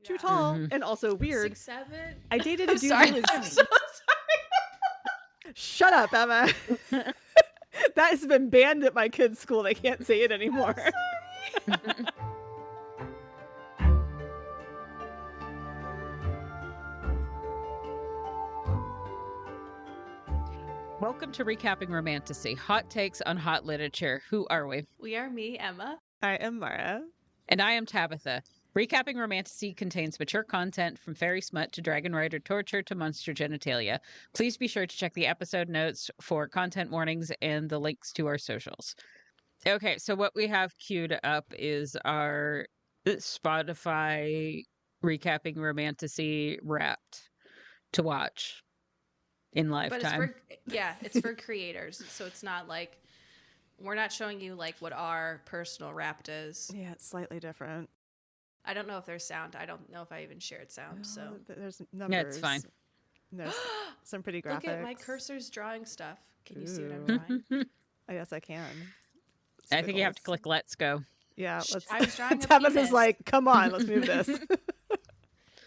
too tall, and also weird. 6'7". I dated a dude Sorry, who was... I'm so sorry. Shut up, Emma. That has been banned at my kids' school. They can't say it anymore. I'm sorry. Welcome to Recapping Romantasy, hot takes on hot literature. Who are we? We are me, Emma. I am Maura. And I am Tabitha. Recapping Romantasy contains mature content from fairy smut to dragon rider torture to monster genitalia. Please be sure to check the episode notes for content warnings and the links to our socials. Okay, so what we have queued up is our Spotify Recapping Romantasy Wrapped to watch in lifetime. But it's for creators. So it's not like, we're not showing you like what our personal Wrapped is. Yeah, it's slightly different. I don't know if there's sound. I don't know if I even shared sound. No, So there's numbers. Yeah, it's fine. There's some pretty graphics. Look at my cursor's drawing stuff. Can you see what I'm drawing? I guess I can. I think you have to click let's go. Yeah, I was drawing a Tabitha's penis. like, come on, let's move this.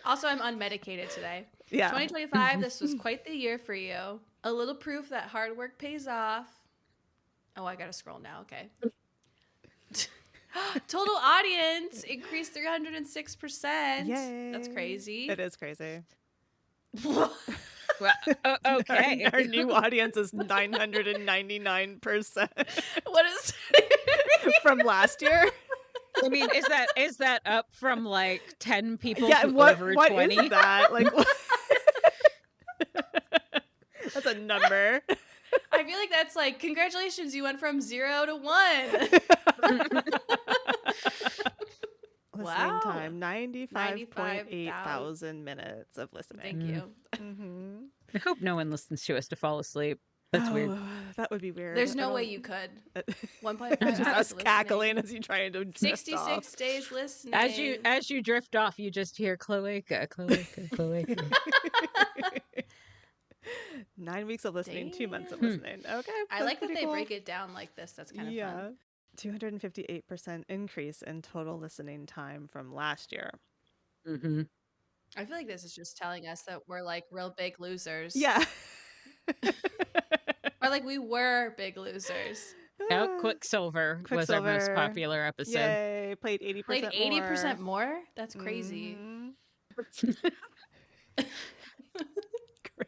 Also, I'm unmedicated today. Yeah. 2025, this was quite the year for you. A little proof that hard work pays off. Oh, I gotta scroll now. Okay. Total audience increased 306%. Yay. That's crazy. It is crazy. Well, okay. Our new audience is 999% What is from last year. I mean, is that up from like 10 people Yeah, to what over what 20? is that? Like, what? That's a number. I feel like that's like, congratulations, you went from 0 to 1. Listening Wow. time, 95.8 thousand minutes of listening. Thank you. Mm-hmm. I hope no one listens to us to fall asleep. That's weird. That would be weird. There's I no don't- way you could. 1.5 It's just hours us listening. cackling as you trying to drift 66 off. days listening. As you drift off, you just hear cloaca, cloaca, cloaca. 9 weeks of listening, 2 months of Damn. listening. Okay. I like that they break it down like this. That's kind of fun. 258% increase in total listening time from last year. Mm-hmm. I feel like this is just telling us that we're like real big losers. Yeah. Or like we were big losers. Oh, Quicksilver was our most Quicksilver. popular episode. Yay. Played 80% Played 80% more. more? That's crazy. Mhm.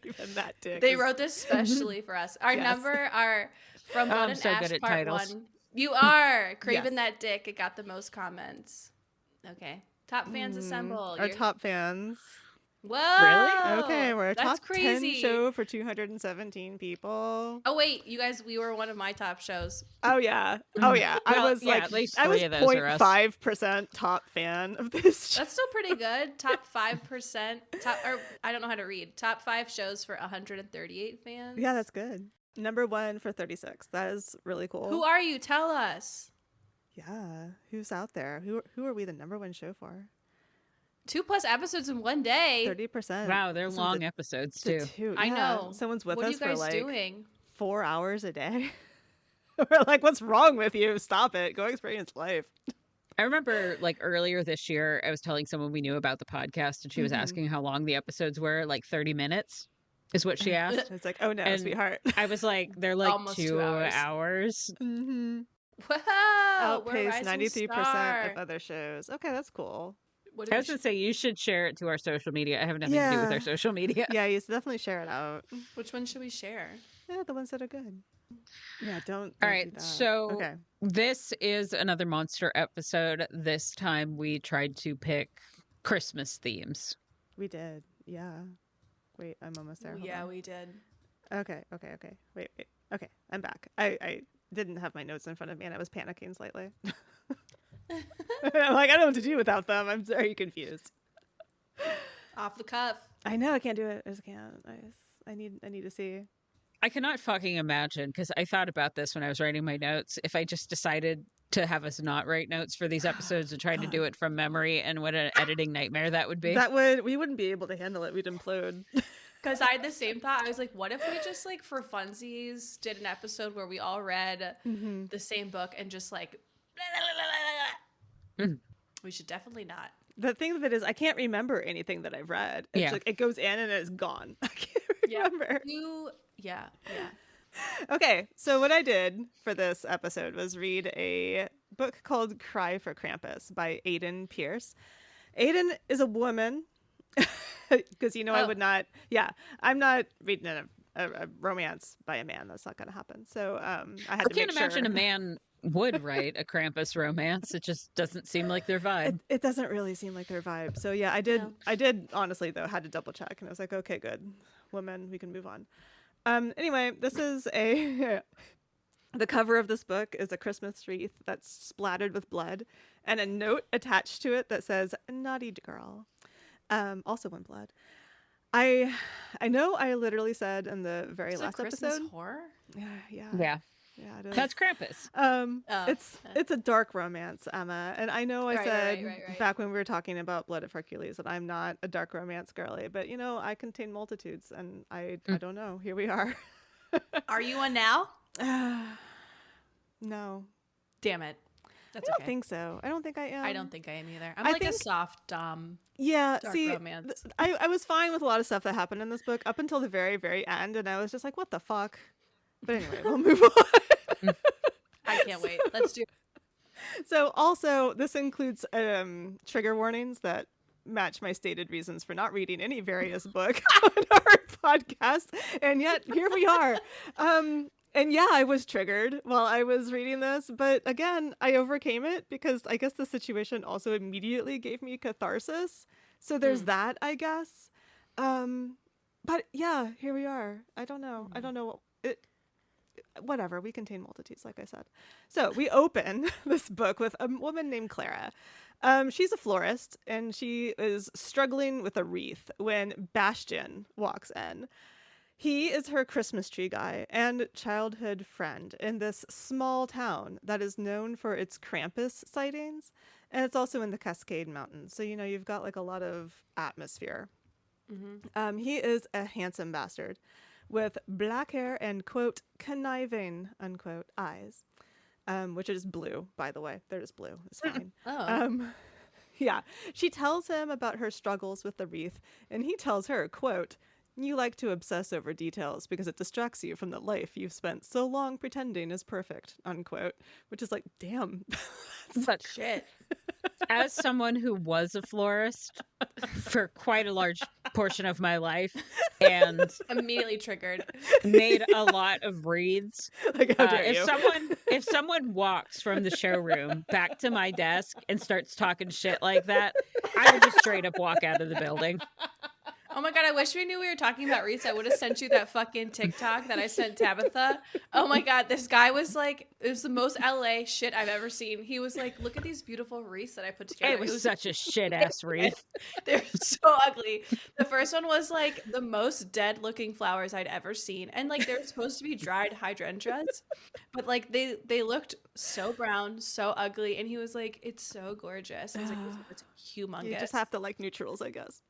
Craven that dick. They is- wrote this specially for us. Our Yes. number are from Oh, Blood I'm and so Ash good at Part titles. 1. You are. Craven Yes. that dick. It got the most comments. Okay. Top fans assemble. Our You're- top fans. Whoa. Okay, we're a That's top crazy. 10 show for 217 people. Oh wait, you guys, we were one of my top shows. Oh yeah. Oh yeah. I Well, was yeah, like, at least I was three of those are us. 0.5% top fan of this show. That's still pretty good. Top 5%. Or I don't know how to read. Top 5 shows for 138 fans. Yeah, that's good. Number 1 for 36. That is really cool. Who are you? Tell us. Yeah. Who's out there? Who are we the number 1 show for? 2+ episodes in one day. 30%. Wow, they're Someone's long a- episodes it's a too. 2. I Yeah, know. Someone's with What are us you guys for like doing? 4 hours a day. We're like, what's wrong with you? Stop it. Go experience life. I remember like earlier this year, I was telling someone we knew about the podcast and she was Mhm. asking how long the episodes were, like 30 minutes is what she asked. It's like, oh no, And sweetheart. I was like, they're like Almost 2 2 hours. hours. Mm-hmm. Wow. we're Outpaced rising 93% star. of other shows. Okay, that's cool. What I are was going to say, you should share it to our social media. I have nothing to do with Yeah. our social media. Yeah, you should definitely share it out. Which one should we share? Yeah, the ones that are good. Yeah, don't All do right, that. so okay. this is another monster episode. This time we tried to pick Christmas themes. We did. Yeah. Wait, I'm almost there. Hold Yeah, on. we did. Okay. Wait. Okay, I'm back. I didn't have my notes in front of me and I was panicking slightly. I'm like, I don't know what to do without them. I'm very confused. Off the cuff. I know I can't do it. I just can't. I need to see. I cannot fucking imagine, because I thought about this when I was writing my notes, if I just decided to have us not write notes for these episodes and tried to do it from memory, and what an editing nightmare that would be. We wouldn't be able to handle it. We'd implode. Because I had the same thought. I was like, what if we just like for funsies did an episode where we all read the same book and just like we should definitely not. the thing of it is I can't remember anything that I've read. It's like it goes in and it's gone. I can't remember. Yeah. Okay, so what I did for this episode was read a book called Cry for Krampus by Aiden Pierce. Aiden is a woman because I would not. Yeah, I'm not reading a romance by a man. That's not going to happen. So I had to can't make sure. imagine a man would write a Krampus romance. It just doesn't seem like their vibe. It doesn't really seem like their vibe. So yeah, I did. No. I did honestly though had to double check, and I was like, okay, good, woman, we can move on. Anyway, this is the cover of this book is a Christmas wreath that's splattered with blood, and a note attached to it that says "Naughty girl," also in blood. I know I literally said in the very last episode. Horror? Yeah. Yeah, it is. That's Krampus. It's a dark romance, Emma. And I know I said right. back when we were talking about Blood of Hercules that I'm not a dark romance girly, but I contain multitudes, and I don't know. Here we are. Are you one now? No. Damn it. I don't think so. I don't think I am. I don't think I am either. I'm like a soft dark romance. I was fine with a lot of stuff that happened in this book up until the very, very end, and I was just like, what the fuck? But anyway, we'll move on. I can't wait. Let's do it. So also, this includes trigger warnings that match my stated reasons for not reading any various book on our podcast. And yet, here we are. And yeah, I was triggered while I was reading this. But again, I overcame it because I guess the situation also immediately gave me catharsis. So there's that, I guess. But yeah, here we are. I don't know. I don't know. Whatever, we contain multitudes, like I said. So we open this book with a woman named Clara. She's a florist, and she is struggling with a wreath when Bastian walks in. He is her Christmas tree guy and childhood friend in this small town that is known for its Krampus sightings, and it's also in the Cascade Mountains. So, you've got like a lot of atmosphere. Mm-hmm. He is a handsome bastard with black hair and, quote, conniving, unquote, eyes, which is blue, by the way. They're just blue. It's fine. Yeah. She tells him about her struggles with the wreath, and he tells her, quote, "You like to obsess over details because it distracts you from the life you've spent so long pretending is perfect," unquote, which is like, damn. Such shit. As someone who was a florist for quite a large portion of my life and immediately triggered, made a lot of wreaths. Like, how dare you? If someone walks from the showroom back to my desk and starts talking shit like that, I would just straight up walk out of the building. Oh my God, I wish we knew we were talking about wreaths. I would have sent you that fucking TikTok that I sent Tabitha. Oh my God, this guy was like, it was the most LA shit I've ever seen. He was like, look at these beautiful wreaths that I put together. It was such a shit ass wreath. They're so ugly. The first one was like the most dead looking flowers I'd ever seen. And like they're supposed to be dried hydrangeas, but like they looked so brown, so ugly. And he was like, it's so gorgeous. I was like, it's humongous. You just have to like neutrals, I guess.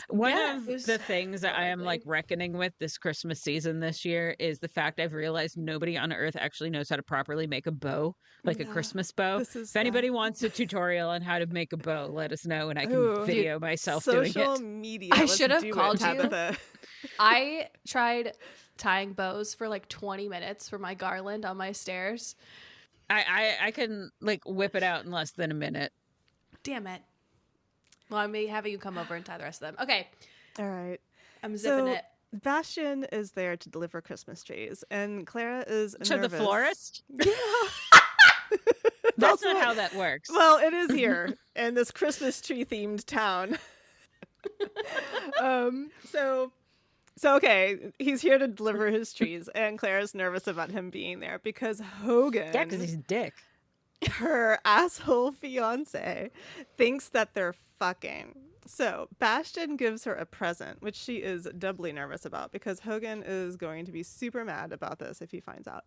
One of the things that I am like reckoning with this Christmas season this year is the fact I've realized nobody on earth actually knows how to properly make a bow, like a Christmas bow. If anybody wants a tutorial on how to make a bow, let us know and I can video myself doing it. Social media. I should have called you. I tried tying bows for like 20 minutes for my garland on my stairs. I can like whip it out in less than a minute. Damn it. Well, I may have you come over and tie the rest of them. Okay. All right. I'm zipping it. Bastian is there to deliver Christmas trees, and Clara is nervous. To the florist? Yeah. That's not how that works. Well, it is here in this Christmas tree themed town. So okay, he's here to deliver his trees, and Clara's nervous about him being there because Hogan. Yeah, because he's a dick. Her asshole fiance thinks that they're fucking. So Bastian gives her a present, which she is doubly nervous about because Hogan is going to be super mad about this if he finds out.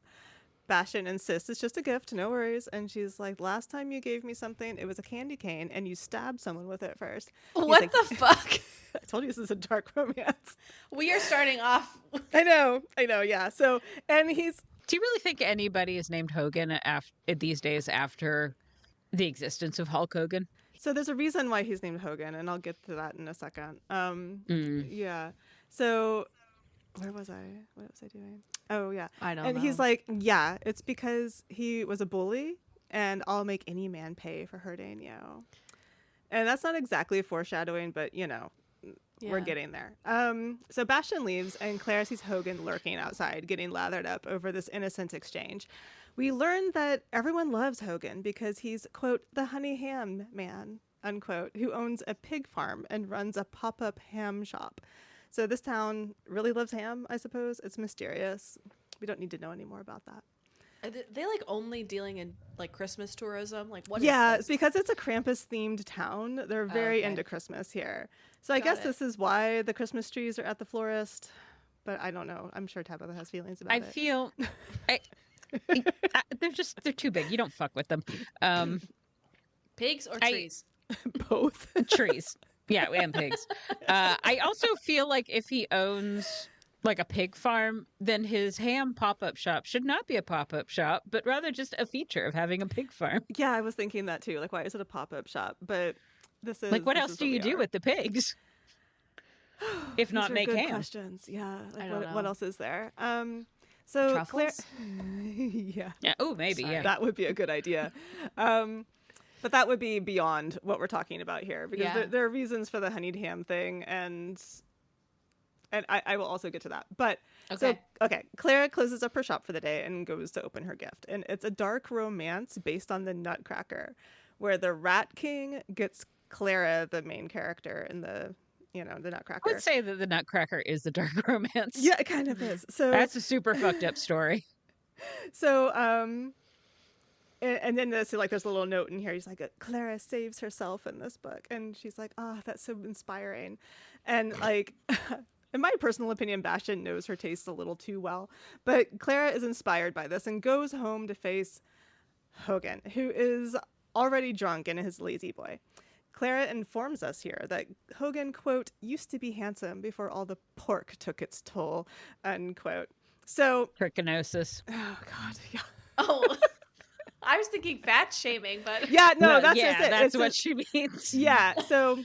Bastian insists it's just a gift, no worries. And she's like, last time you gave me something, it was a candy cane and you stabbed someone with it first. What the fuck? I told you this is a dark romance. We are starting off. I know, yeah. So, and he's... Do you really think anybody is named Hogan these days after the existence of Hulk Hogan? So there's a reason why he's named Hogan, and I'll get to that in a second. Mm. Yeah. So where was I? What was I doing? Oh, yeah. I don't And know. he's like, yeah, it's because he was a bully, and I'll make any man pay for hurting you. And that's not exactly foreshadowing, but, we're getting there. So Bastian leaves, and Claire sees Hogan lurking outside, getting lathered up over this innocent exchange. We learn that everyone loves Hogan because he's, quote, the honey ham man, unquote, who owns a pig farm and runs a pop-up ham shop. So this town really loves ham, I suppose. It's mysterious. We don't need to know any more about that. Are they like only dealing in like Christmas tourism? Like what? Yeah, is it's because it's a Krampus themed town. They're very into Christmas here. So I guess this is why the Christmas trees are at the florist. But I don't know. I'm sure Tabitha has feelings about it. I feel they're too big. You don't fuck with them. Pigs or trees? Both. Trees. Yeah, and pigs. I also feel like if he owns like a pig farm, then his ham pop-up shop should not be a pop-up shop, but rather just a feature of having a pig farm. Yeah, I was thinking that too. Like, why is it a pop-up shop? But this is like, what else do you do with the pigs? If not make good ham. Questions. Yeah. Like, I don't know. What else is there? So Truffles? Yeah. Oh, maybe. Sorry. Yeah. That would be a good idea. But that would be beyond what we're talking about here, because there are reasons for the honeyed ham thing, and I will also get to that. But Clara closes up her shop for the day and goes to open her gift, and it's a dark romance based on the Nutcracker, where the Rat King gets Clara, the main character in the Nutcracker. I would say that the Nutcracker is the dark romance. Yeah, it kind of is. So that's a super fucked up story. So and then there's a little note in here. He's like, Clara saves herself in this book, and she's like, that's so inspiring. And like, in my personal opinion, Bastian knows her tastes a little too well, but Clara is inspired by this and goes home to face Hogan, who is already drunk and his lazy boy. Clara informs us here that Hogan, quote, used to be handsome before all the pork took its toll, unquote. So trichinosis. Oh God, yeah. Oh, I was thinking fat shaming, but yeah, no, well, that's yeah, just it. That's what she means. Yeah, so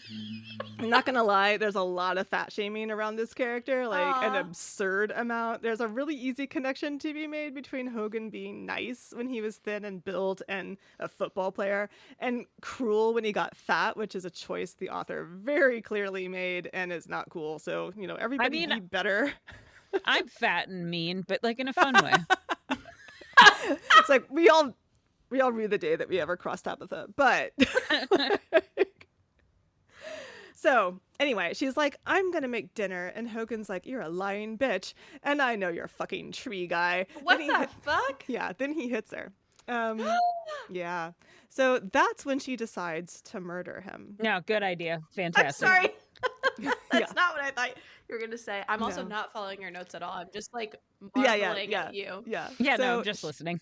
I'm not gonna lie, there's a lot of fat shaming around this character, like an absurd amount. There's a really easy connection to be made between Hogan being nice when he was thin and built and a football player, and cruel when he got fat, which is a choice the author very clearly made and is not cool. So everybody be better. I'm fat and mean, but like in a fun way. It's like we all rue the day that we ever crossed Tabitha, but so anyway, she's like, I'm gonna make dinner, and Hogan's like, you're a lying bitch, and I know you're a fucking tree guy. What the fuck? Yeah, then he hits her. Yeah, so that's when she decides to murder him. No, good idea. Fantastic. I'm sorry. That's not what I thought you were going to say. I'm also not following your notes at all. I'm just like marveling at you. Yeah. Yeah, so no, I'm just listening.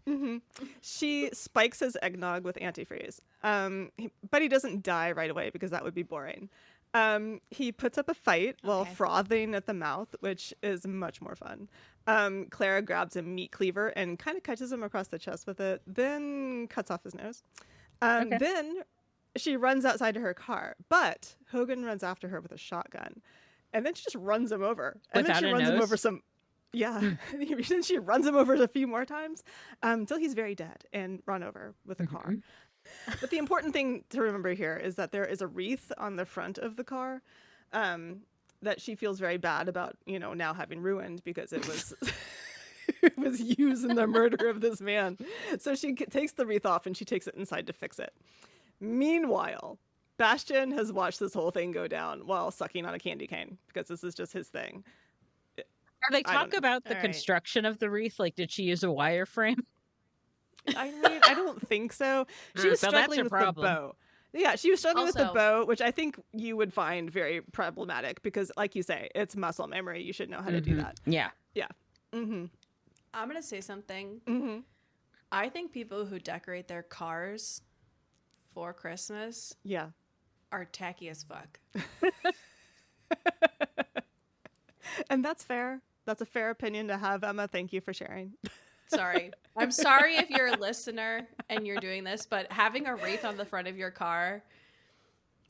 Mm-hmm. She spikes his eggnog with antifreeze. But he doesn't die right away because that would be boring. He puts up a fight while frothing at the mouth, which is much more fun. Clara grabs a meat cleaver and kind of catches him across the chest with it, then cuts off his nose. Then she runs outside to her car, but Hogan runs after her with a shotgun, and then she just runs him over. And Without then she a runs him nose? over some. Yeah, then she runs him over a few more times until he's very dead and run over with a car. But the important thing to remember here is that there is a wreath on the front of the car that she feels very bad about, now having ruined because it was it was used in the murder of this man. So she takes the wreath off and she takes it inside to fix it. Meanwhile, Bastian has watched this whole thing go down while sucking on a candy cane because this is just his thing. They talk about the construction of the wreath. Like, did she use a wireframe? I mean, I don't think so. She was struggling with the bow. Yeah, she was struggling with the bow, which I think you would find very problematic because, like you say, it's muscle memory. You should know how to do that. Yeah. Yeah. Mm-hmm. I'm going to say something. Mm-hmm. I think people who decorate their cars for Christmas are tacky as fuck. And that's fair. That's a fair opinion to have, Emma. Thank you for sharing. Sorry. I'm sorry if you're a listener and you're doing this, but having a wreath on the front of your car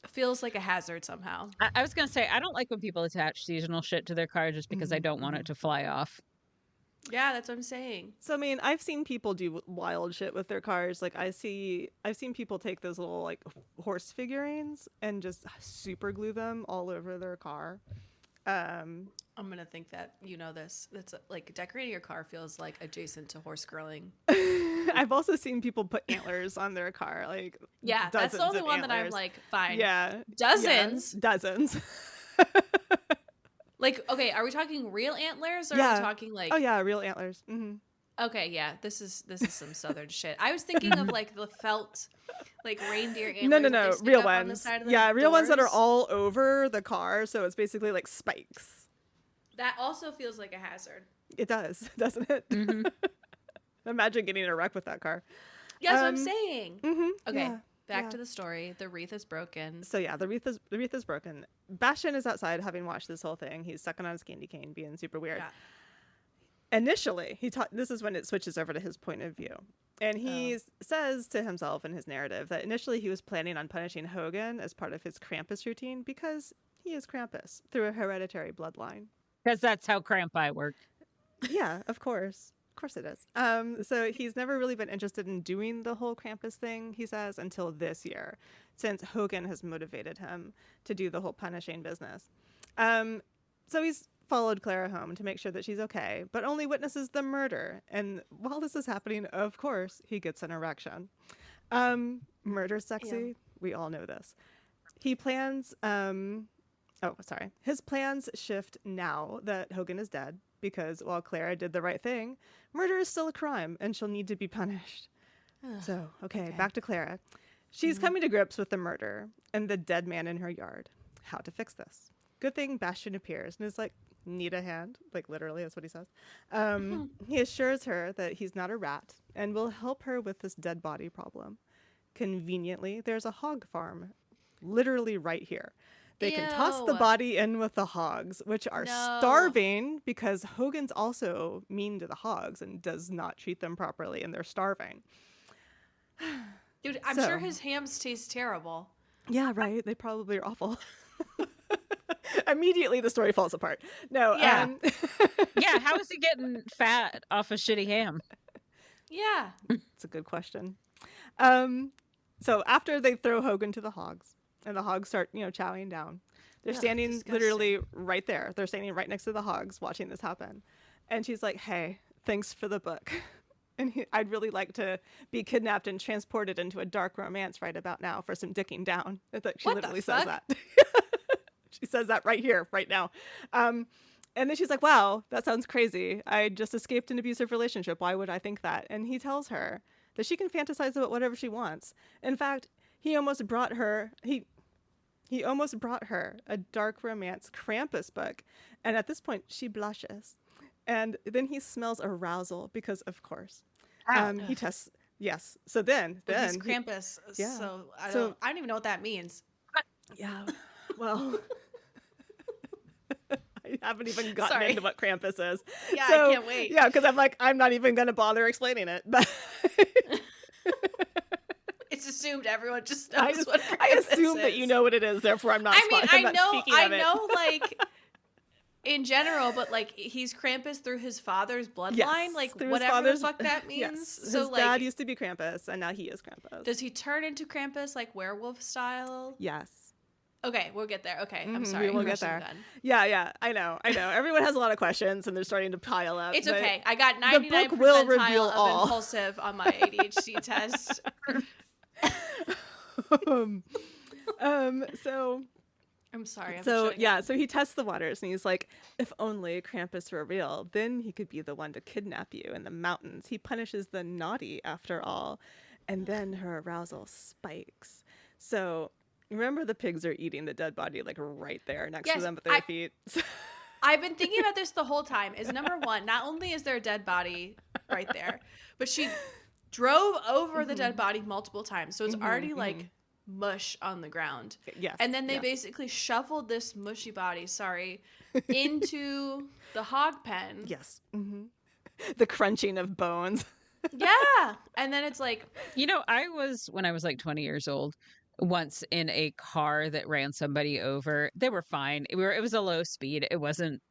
feels like a hazard somehow. I was going to say, I don't like when people attach seasonal shit to their car just because I don't want it to fly off. Yeah, that's what I'm saying. So I mean, I've seen people do wild shit with their cars. Like I've seen people take those little like horse figurines and just super glue them all over their car. I'm gonna think that you know this. That's like decorating your car feels like adjacent to horse grilling. I've also seen people put antlers on their car. Like Yeah, that's the only one that I'm like, fine. Yeah, dozens. Like, okay, are we talking real antlers or are we talking like? Oh yeah, real antlers. Mm-hmm. Okay, yeah, this is some southern shit. I was thinking of like the felt, like reindeer antlers. No, real ones. On the side of the real ones that are doors. all over the car, so it's basically like spikes. That also feels like a hazard. It does, doesn't it? Mm-hmm. Imagine getting in a wreck with that car. Yeah, that's what I'm saying. Mm-hmm, Okay, back to the story. The wreath is broken. So yeah, the wreath is broken. Bastian is outside, having watched this whole thing. He's sucking on his candy cane, being super weird. Yeah. Initially, this is when it switches over to his point of view. And he says to himself in his narrative that initially he was planning on punishing Hogan as part of his Krampus routine because he is Krampus through a hereditary bloodline. Because that's how Krampi work. Yeah, of course. Of course it is. So he's never really been interested in doing the whole Krampus thing, he says, until this year, since Hogan has motivated him to do the whole punishing business. So he's followed Clara home to make sure that she's okay, but only witnesses the murder. And while this is happening, of course, he gets an erection. Murder's sexy. Yeah. We all know this. He plans... His plans shift now that Hogan is dead, because while Clara did the right thing, murder is still a crime and she'll need to be punished. So, okay, back to Clara. She's coming to grips with the murder and the dead man in her yard. How to fix this? Good thing Bastian appears and is like, need a hand? Like, literally, that's what he says. He assures her that he's not a rat and will help her with this dead body problem. Conveniently, there's a hog farm literally right here. They can toss the body in with the hogs, which are starving because Hogan's also mean to the hogs and does not treat them properly, and they're starving. Dude, I'm sure his hams taste terrible. Yeah, right. They probably are awful. Immediately, the story falls apart. No. Yeah. Yeah, how is he getting fat off a shitty ham? Yeah. It's a good question. So after they throw Hogan to the hogs, and the hogs start, chowing down. They're standing literally right there. They're standing right next to the hogs watching this happen. And she's like, hey, thanks for the book. And I'd really like to be kidnapped and transported into a dark romance right about now for some dicking down. I thought she literally says that. She says that right here, right now. And then she's like, wow, that sounds crazy. I just escaped an abusive relationship. Why would I think that? And he tells her that she can fantasize about whatever she wants. In fact, he almost brought her a dark romance Krampus book, and at this point she blushes, and then he smells arousal because, of course, he tests. Yes, so then he's Krampus. So I don't even know what that means. Yeah, well, I haven't even gotten into what Krampus is. Yeah, so, I can't wait. Yeah, because I'm not even going to bother explaining it, but. It's assumed everyone just knows what Krampus I assume is. that you know what it is, therefore I'm not. I know, like in general, but like he's Krampus through his father's bloodline, yes, like whatever the fuck that means. Yes. So his like, dad used to be Krampus, and now he is Krampus. Does he turn into Krampus like werewolf style? Yes. Okay, we'll get there. Okay, I'm sorry. We'll get there. Yeah, I know. Everyone has a lot of questions, and they're starting to pile up. It's okay. I got 99 percentile of impulsive on my ADHD test. So I'm sorry. So he tests the waters and he's like, if only Krampus were real, then he could be the one to kidnap you in the mountains. He punishes the naughty after all. And then her arousal spikes. So remember, the pigs are eating the dead body like right there next to them at their feet. I've been thinking about this the whole time. Is number one, not only is there a dead body right there, but she drove over the dead body multiple times. So it's already like mush on the ground. Yes. And then they basically shuffled this mushy body, into the hog pen. Yes. The crunching of bones. Yeah. And then it's like, When I was like 20 years old, once in a car that ran somebody over. They were fine. It was a low speed. It wasn't.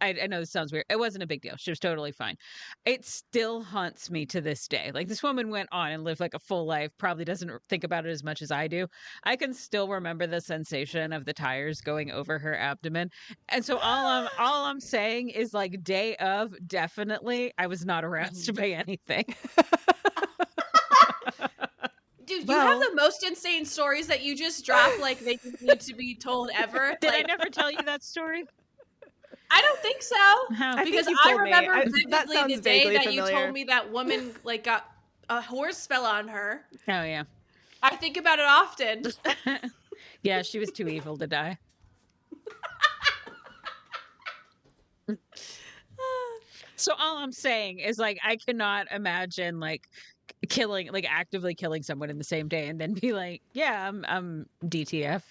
I know this sounds weird. It wasn't a big deal. She was totally fine. It still haunts me to this day. Like, this woman went on and lived like a full life, probably doesn't think about it as much as I do. I can still remember the sensation of the tires going over her abdomen. And so all I'm saying is, like, day of, definitely I was not aroused by anything. dude, you have the most insane stories that you just drop like they need to be told ever. Did like, I never tell you that story? I don't think so. How? I think Because you've I told me. remember That vividly sounds the day vaguely that you familiar. told me that woman like got a horse fell on her. Oh, yeah. I think about it often. Yeah, she was too evil to die. So all I'm saying is, like, I cannot imagine, like, actively killing someone in the same day and then be like, yeah, I'm DTF.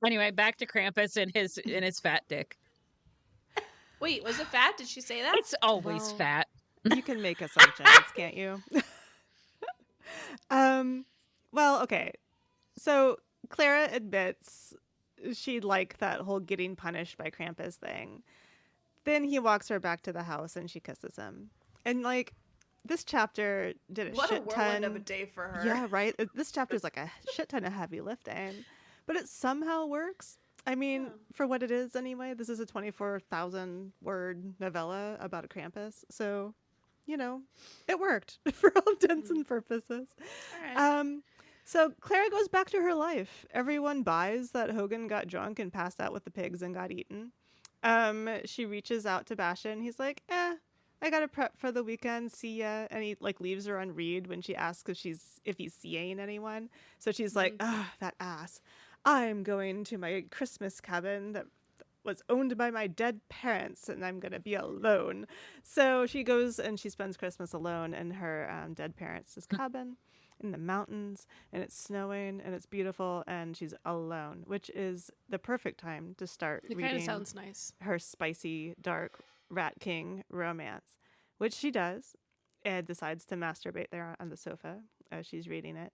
Anyway, back to Krampus and his fat dick. Wait, was it fat? Did she say that? It's always Well, fat. You can make assumptions, can't you? Well, okay. So Clara admits she'd like that whole getting punished by Krampus thing. Then he walks her back to the house and she kisses him. And, like, this chapter did a What a shit whirlwind ton. of a day for her. Yeah, right. This chapter is like a shit ton of heavy lifting, but it somehow works. I mean, Yeah. for what it is anyway. This is a 24,000 word novella about a Krampus, so it worked for all intents and purposes. All right. So Clara goes back to her life. Everyone buys that Hogan got drunk and passed out with the pigs and got eaten. She reaches out to Bastion. He's like, I gotta prep for the weekend. See ya. And he, like, leaves her on read when she asks if he's seeing anyone. So she's like, that ass. I'm going to my Christmas cabin that was owned by my dead parents, and I'm gonna be alone. So she goes and she spends Christmas alone in her dead parents' cabin in the mountains, and it's snowing and it's beautiful, and she's alone, which is the perfect time to start It kind of reading sounds nice. her spicy, dark Rat King romance, which she does, and decides to masturbate there on the sofa as she's reading it,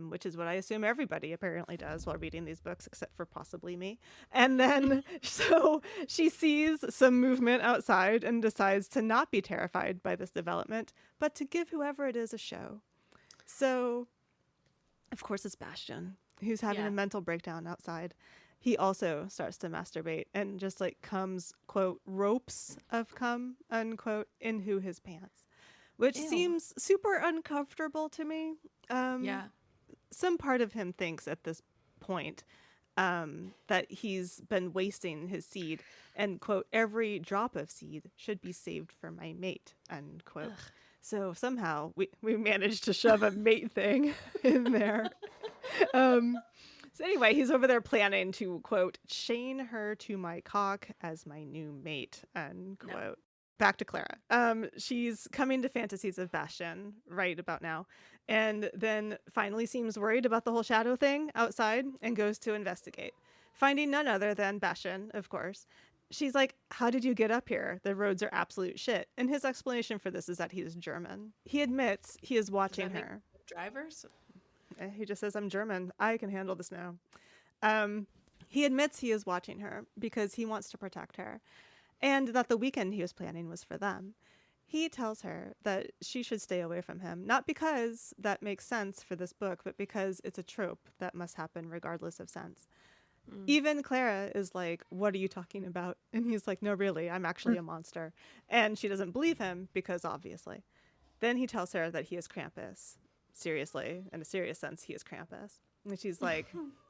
which is what I assume everybody apparently does while reading these books, except for possibly me. And then, so she sees some movement outside and decides to not be terrified by this development, but to give whoever it is a show. So, of course, it's Bastion, who's having Yeah. a mental breakdown outside. He also starts to masturbate and just, like, comes, quote, ropes of cum, unquote, into his pants, which Ew. seems super uncomfortable to me. Yeah. Some part of him thinks at this point that he's been wasting his seed and, quote, every drop of seed should be saved for my mate, unquote. Ugh. So somehow we managed to shove a mate thing in there. So anyway, he's over there planning to, quote, chain her to my cock as my new mate, unquote. No. Back to Clara. She's coming to fantasies of Bastion right about now, and then finally seems worried about the whole shadow thing outside and goes to investigate, finding none other than Bastion, of course. She's like, how did you get up here? The roads are absolute shit. And his explanation for this is that he is German. He admits he is watching Does that make her. Drivers? He just says, I'm German. I can handle this now. He admits he is watching her because he wants to protect her, and that the weekend he was planning was for them. He tells her that she should stay away from him, not because that makes sense for this book, but because it's a trope that must happen regardless of sense. Even Clara is like, what are you talking about? And he's like, no, really, I'm actually a monster. And she doesn't believe him because obviously. Then he tells her that he is Krampus. Seriously, in a serious sense, he is Krampus. And she's like,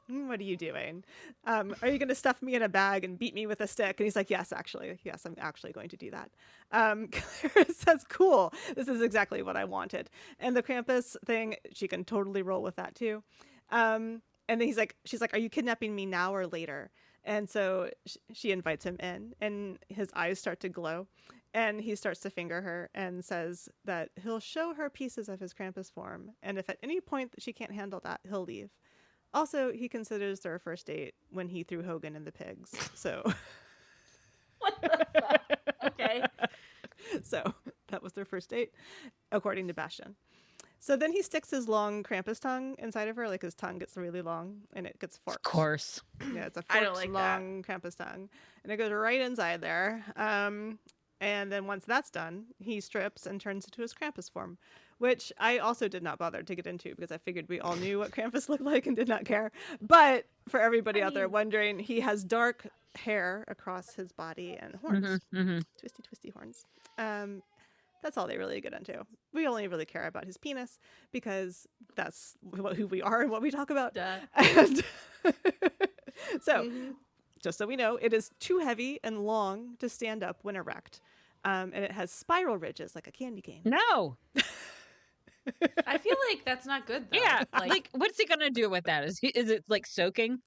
what are you doing? Are you going to stuff me in a bag and beat me with a stick? And he's like, yes, actually. Yes, I'm actually going to do that. Clara says, cool. This is exactly what I wanted. And the Krampus thing, she can totally roll with that too. And then she's like, are you kidnapping me now or later? And so she invites him in, and his eyes start to glow, and he starts to finger her and says that he'll show her pieces of his Krampus form, and if at any point that she can't handle that, he'll leave. Also, he considers their first date when he threw Hogan in the pigs. So What the fuck? Okay. So That was their first date, according to Bastian. So then he sticks his long Krampus tongue inside of her, like his tongue gets really long and it gets forked. Of course. Yeah, it's a I forked, don't like long Krampus tongue. And it goes right inside there. And then once that's done, he strips and turns into his Krampus form, which I also did not bother to get into because I figured we all knew what Krampus looked like and did not care. But for everybody out there wondering, he has dark hair across his body and horns. Twisty, twisty horns. That's all they really get into. We only really care about his penis because that's who we are and what we talk about. Duh. And so, just so we know, it is too heavy and long to stand up when erect. And it has spiral ridges like a candy cane. No. I feel like that's not good though. Yeah. Like, what's he gonna do with that? Is it like soaking?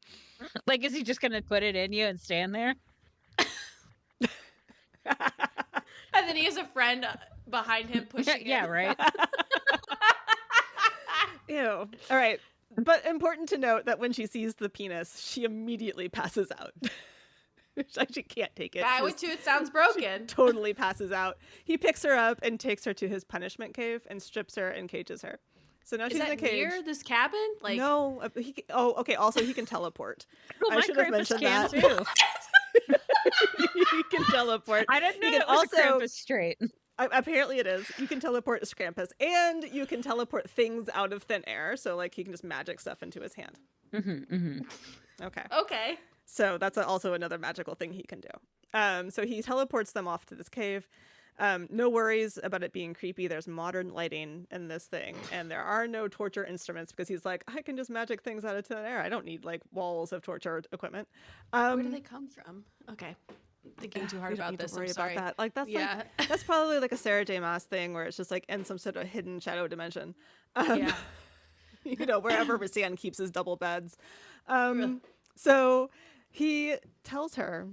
Like, is he just gonna put it in you and stand there? And then he has a friend behind him pushing it. Yeah, right. Ew. All right. But important to note that when she sees the penis, she immediately passes out. She can't take it. I would too. It sounds broken. Totally passes out. He picks her up and takes her to his punishment cave and strips her and cages her. So now she's in a cage. Near this cabin? Like no. Okay. Also, he can teleport. Well, I my should have Krampus mentioned can that. too. He can teleport. I didn't know He that can was a also- Krampus straight. Apparently it is. You can teleport as Krampus, and you can teleport things out of thin air. So, like, he can just magic stuff into his hand. Okay. Okay. So that's also another magical thing he can do. So he teleports them off to this cave. No worries about it being creepy. There's modern lighting in this thing, and there are no torture instruments because he's like, I can just magic things out of thin air. I don't need like walls of torture equipment. Where do they come from? Okay. Thinking too hard We don't about need this. to worry I'm sorry. about that. Like that's that's probably like a Sarah J. Maas thing where it's just like in some sort of hidden shadow dimension. Yeah. You know, wherever Rassian keeps his double beds. So he tells her,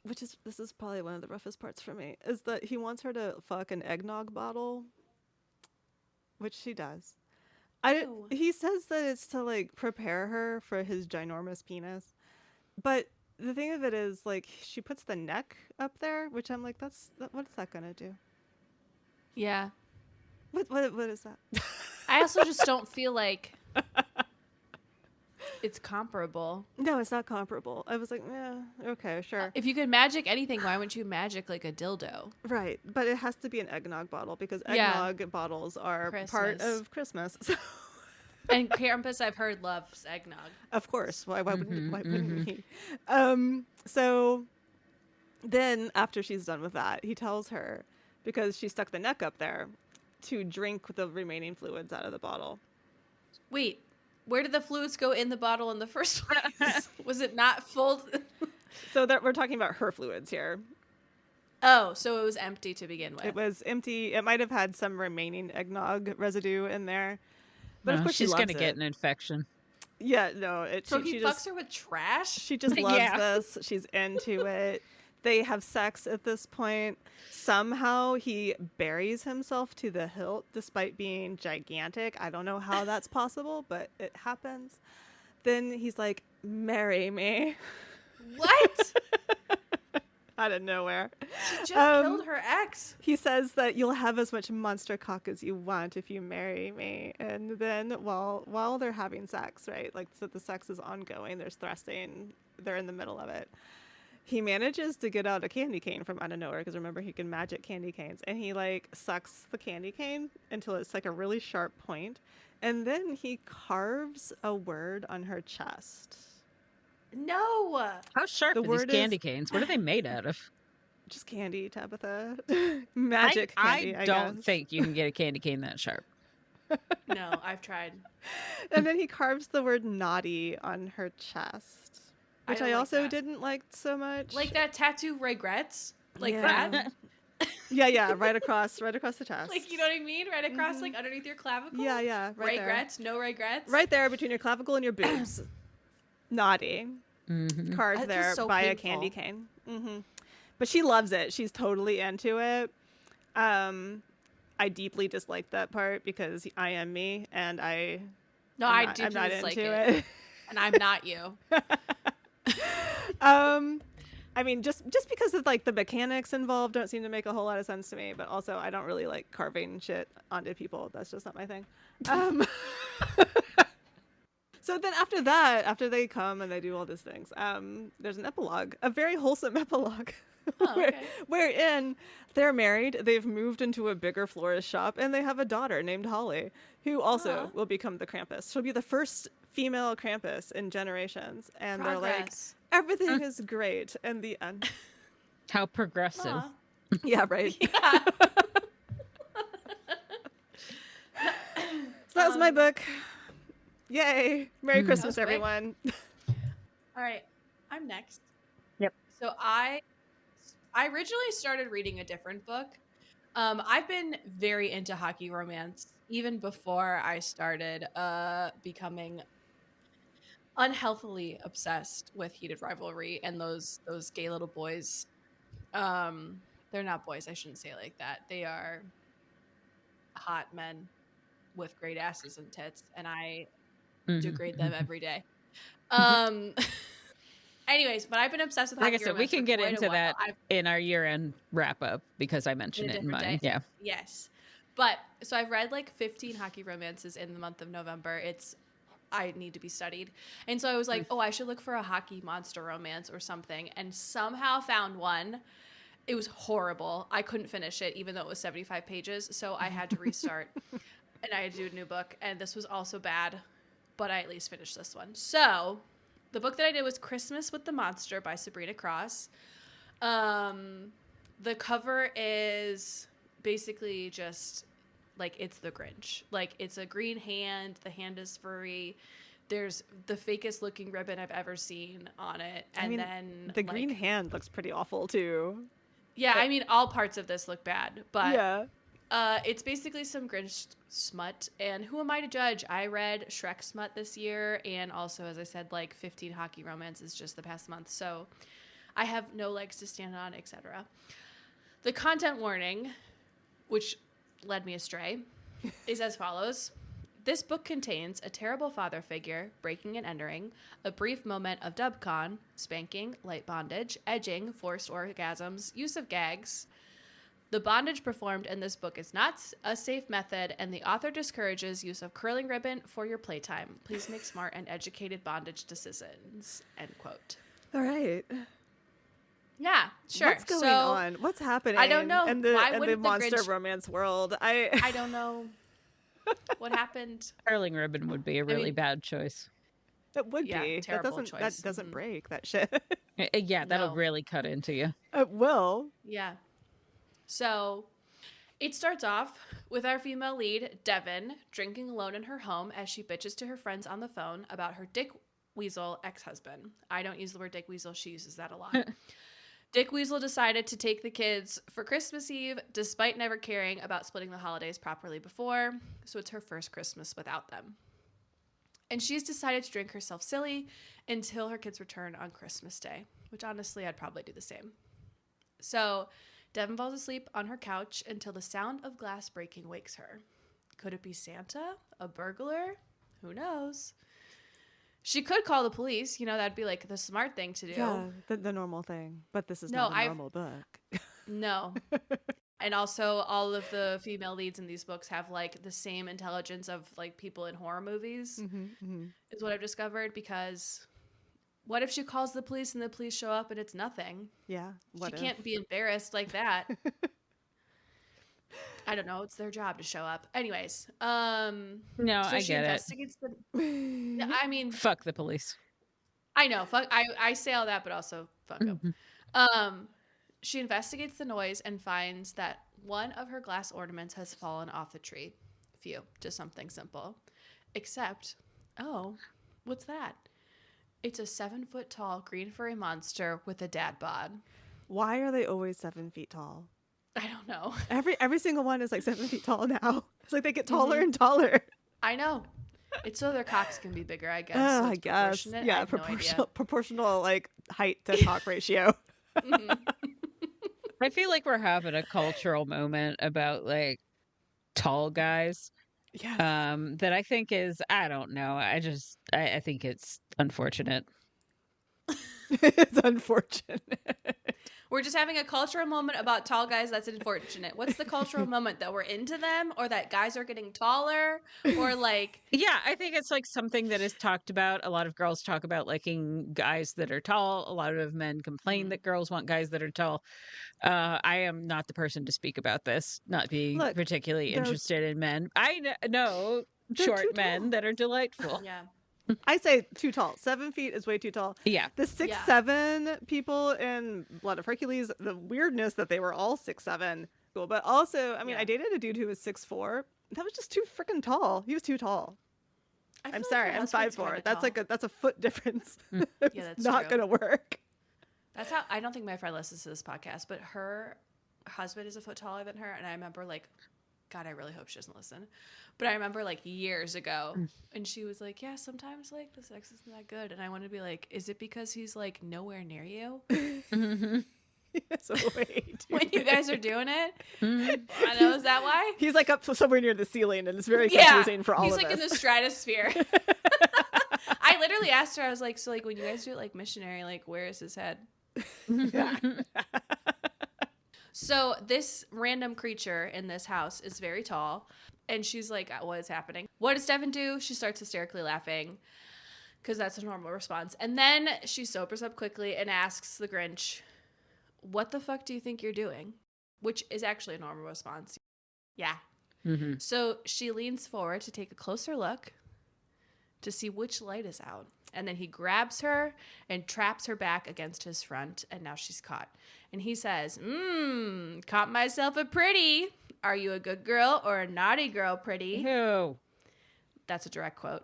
this is probably one of the roughest parts for me, is that he wants her to fuck an eggnog bottle, which she does. He says that it's to like prepare her for his ginormous penis, but the thing of it is like she puts the neck up there, which I'm like, what's that gonna do? Yeah. What is that? I also just don't feel like it's comparable. No, it's not comparable. I was like, yeah, okay, sure. If you could magic anything, why wouldn't you magic like a dildo? Right, but it has to be an eggnog bottle because eggnog bottles are part of Christmas. So. And Krampus, I've heard, loves eggnog. Of course. Why wouldn't he? So then after she's done with that, he tells her, because she stuck the neck up there, to drink the remaining fluids out of the bottle. Wait, where did the fluids go in the bottle in the first place? Was it not full? So that we're talking about her fluids here. Oh, so it was empty to begin with. It was empty. It might have had some remaining eggnog residue in there. But of course she's going to get an infection. Yeah, no. So she he just, fucks her with trash? She just loves this. She's into it. They have sex at this point. Somehow he buries himself to the hilt despite being gigantic. I don't know how that's possible, but it happens. Then he's like, marry me. What? Out of nowhere. She just killed her ex. He says that you'll have as much monster cock as you want if you marry me. And then while they're having sex, right? Like, so the sex is ongoing. There's thrusting. They're in the middle of it. He manages to get out a candy cane from out of nowhere because remember he can magic candy canes. And he like sucks the candy cane until it's like a really sharp point. And then he carves a word on her chest. No. How sharp are these candy canes? What are they made out of? Just candy, Tabitha. Magic candy, I don't guess. think you can get a candy cane that sharp. No, I've tried. And then he carves the word naughty on her chest, which I also like didn't like so much. Like that tattoo regrets? Like Yeah. that? Yeah, right across the chest. Like, you know what I mean? Right across, like, underneath your clavicle? Yeah, right regrets? No regrets? Right there between your clavicle and your boobs. Naughty. Carved That's there just so by a painful. candy cane. But she loves it. She's totally into it. I deeply dislike that part because I am me and I'm I do I'm not dislike into it. And I'm not you. I mean, just because of like the mechanics involved don't seem to make a whole lot of sense to me, but also I don't really like carving shit onto people. That's just not my thing. So then after that, after they come and they do all these things, there's an epilogue, a very wholesome epilogue. Oh, okay. Wherein they're married, they've moved into a bigger florist shop, and they have a daughter named Holly, who also will become the Krampus. She'll be the first female Krampus in generations. And they're like, Progress. everything is great. And the end. How progressive. Aw. Yeah, right. Yeah. So that was my book. Yay. Merry Christmas, quick. everyone. All right, I'm next. Yep. So I originally started reading a different book. I've been very into hockey romance even before I started becoming unhealthily obsessed with heated rivalry and those gay little boys. They're not boys, I shouldn't say it like that. They are hot men with great asses and tits, and I degrade them every day. Anyways, but I've been obsessed with hockey Like I said, we romance can for get quite a into while. that in our year-end wrap-up because I mentioned it in different mine. day. Yeah. Yes. But so I've read like 15 hockey romances in the month of November. I need to be studied. And so I was like, oh, I should look for a hockey monster romance or something, and somehow found one. It was horrible. I couldn't finish it even though it was 75 pages, so I had to restart. And I had to do a new book, and this was also bad, but I at least finished this one. So the book that I did was Christmas with the Monster by Sabrina Cross. The cover is basically just like it's the Grinch. Like it's a green hand. The hand is furry. There's the fakest looking ribbon I've ever seen on it. And then the green hand looks pretty awful too. Yeah, I mean, all parts of this look bad, but yeah. It's basically some Grinch smut, and who am I to judge? I read Shrek smut this year, and also, as I said, like 15 hockey romances just the past month, so I have no legs to stand on, etc. The content warning, which led me astray, is as follows. This book contains a terrible father figure, breaking and entering, a brief moment of dubcon, spanking, light bondage, edging, forced orgasms, use of gags. The bondage performed in this book is not a safe method, and the author discourages use of curling ribbon for your playtime. Please make smart and educated bondage decisions. End quote. All right. Yeah, sure. What's going on? What's happening? I don't know. In the monster romance world. I don't know what happened. Curling ribbon would be a really bad choice. It would be. Terrible choice. That doesn't break that shit. Yeah, that'll No. really cut into you. It will. Yeah. So it starts off with our female lead, Devin, drinking alone in her home as she bitches to her friends on the phone about her Dick Weasel ex-husband. I don't use the word Dick Weasel. She uses that a lot. Dick Weasel decided to take the kids for Christmas Eve, despite never caring about splitting the holidays properly before. So it's her first Christmas without them. And she's decided to drink herself silly until her kids return on Christmas Day, which honestly, I'd probably do the same. So Devin falls asleep on her couch until the sound of glass breaking wakes her. Could it be Santa? A burglar? Who knows? She could call the police. You know, that'd be like the smart thing to do. Yeah, the normal thing. But this is not a normal book. No. And also, all of the female leads in these books have like the same intelligence of like people in horror movies, is what I've discovered. Because what if she calls the police and the police show up and it's nothing? Yeah. She can't be embarrassed like that. I don't know. It's their job to show up. Anyways, No, so I she get it. investigates the. I mean, Fuck the police. I know. Fuck. I say all that, but also fuck them. She investigates the noise and finds that one of her glass ornaments has fallen off the tree. Phew, just something simple. Except, oh, what's that? It's a 7-foot tall green furry monster with a dad bod. Why are they always 7 feet tall? I don't know. Every single one is like 7 feet tall now. It's like they get taller and taller. I know. It's so their cocks can be bigger, I guess. Oh, So I it's guess. proportionate. I Yeah, have no idea. proportional like height to cock ratio. I feel like we're having a cultural moment about like tall guys. Yes. That I think is, I don't know. I think it's unfortunate. It's unfortunate. We're just having a cultural moment about tall guys that's unfortunate. What's the cultural moment? That we're into them, or that guys are getting taller, or like... Yeah, I think it's like something that is talked about. A lot of girls talk about liking guys that are tall. A lot of men complain that girls want guys that are tall. I am not the person to speak about this, not being Look, particularly they're- interested in men. I know They're short too men tall. that are delightful. Yeah. I say too tall. 7 feet is way too tall. Yeah. The 6'7" people in Blood of Hercules, the weirdness that they were all 6'7", cool. But also, I mean, Yeah. I dated a dude who was 6'4". That was just too freaking tall. He was too tall. I feel I'm like sorry, your I'm husband's 5'4". kinda That's tall. that's a foot difference. Mm. It's Yeah, that's not true. gonna work. That's how... I don't think my friend listens to this podcast, but her husband is a foot taller than her, and I remember like... God, I really hope she doesn't listen. But I remember like years ago, and she was like, yeah, sometimes like the sex isn't that good. And I want to be like, is it because he's like nowhere near you So wait, when you guys are doing it? Mhm. I know, is that why? he's like up somewhere near the ceiling, and it's very Yeah, confusing for all he's of like us. in the stratosphere. I literally asked her, I was like, so like when you guys do it like missionary, like where is his head? So this random creature in this house is very tall, and she's like, what is happening? What does Devin do? She starts hysterically laughing because that's a normal response. And then she sobers up quickly and asks the Grinch, what the fuck do you think you're doing? Which is actually a normal response. Yeah. Mhm. So she leans forward to take a closer look to see which light is out. And then he grabs her and traps her back against his front, and now she's caught. And he says, caught myself a pretty. Are you a good girl or a naughty girl, pretty? Ew. That's a direct quote.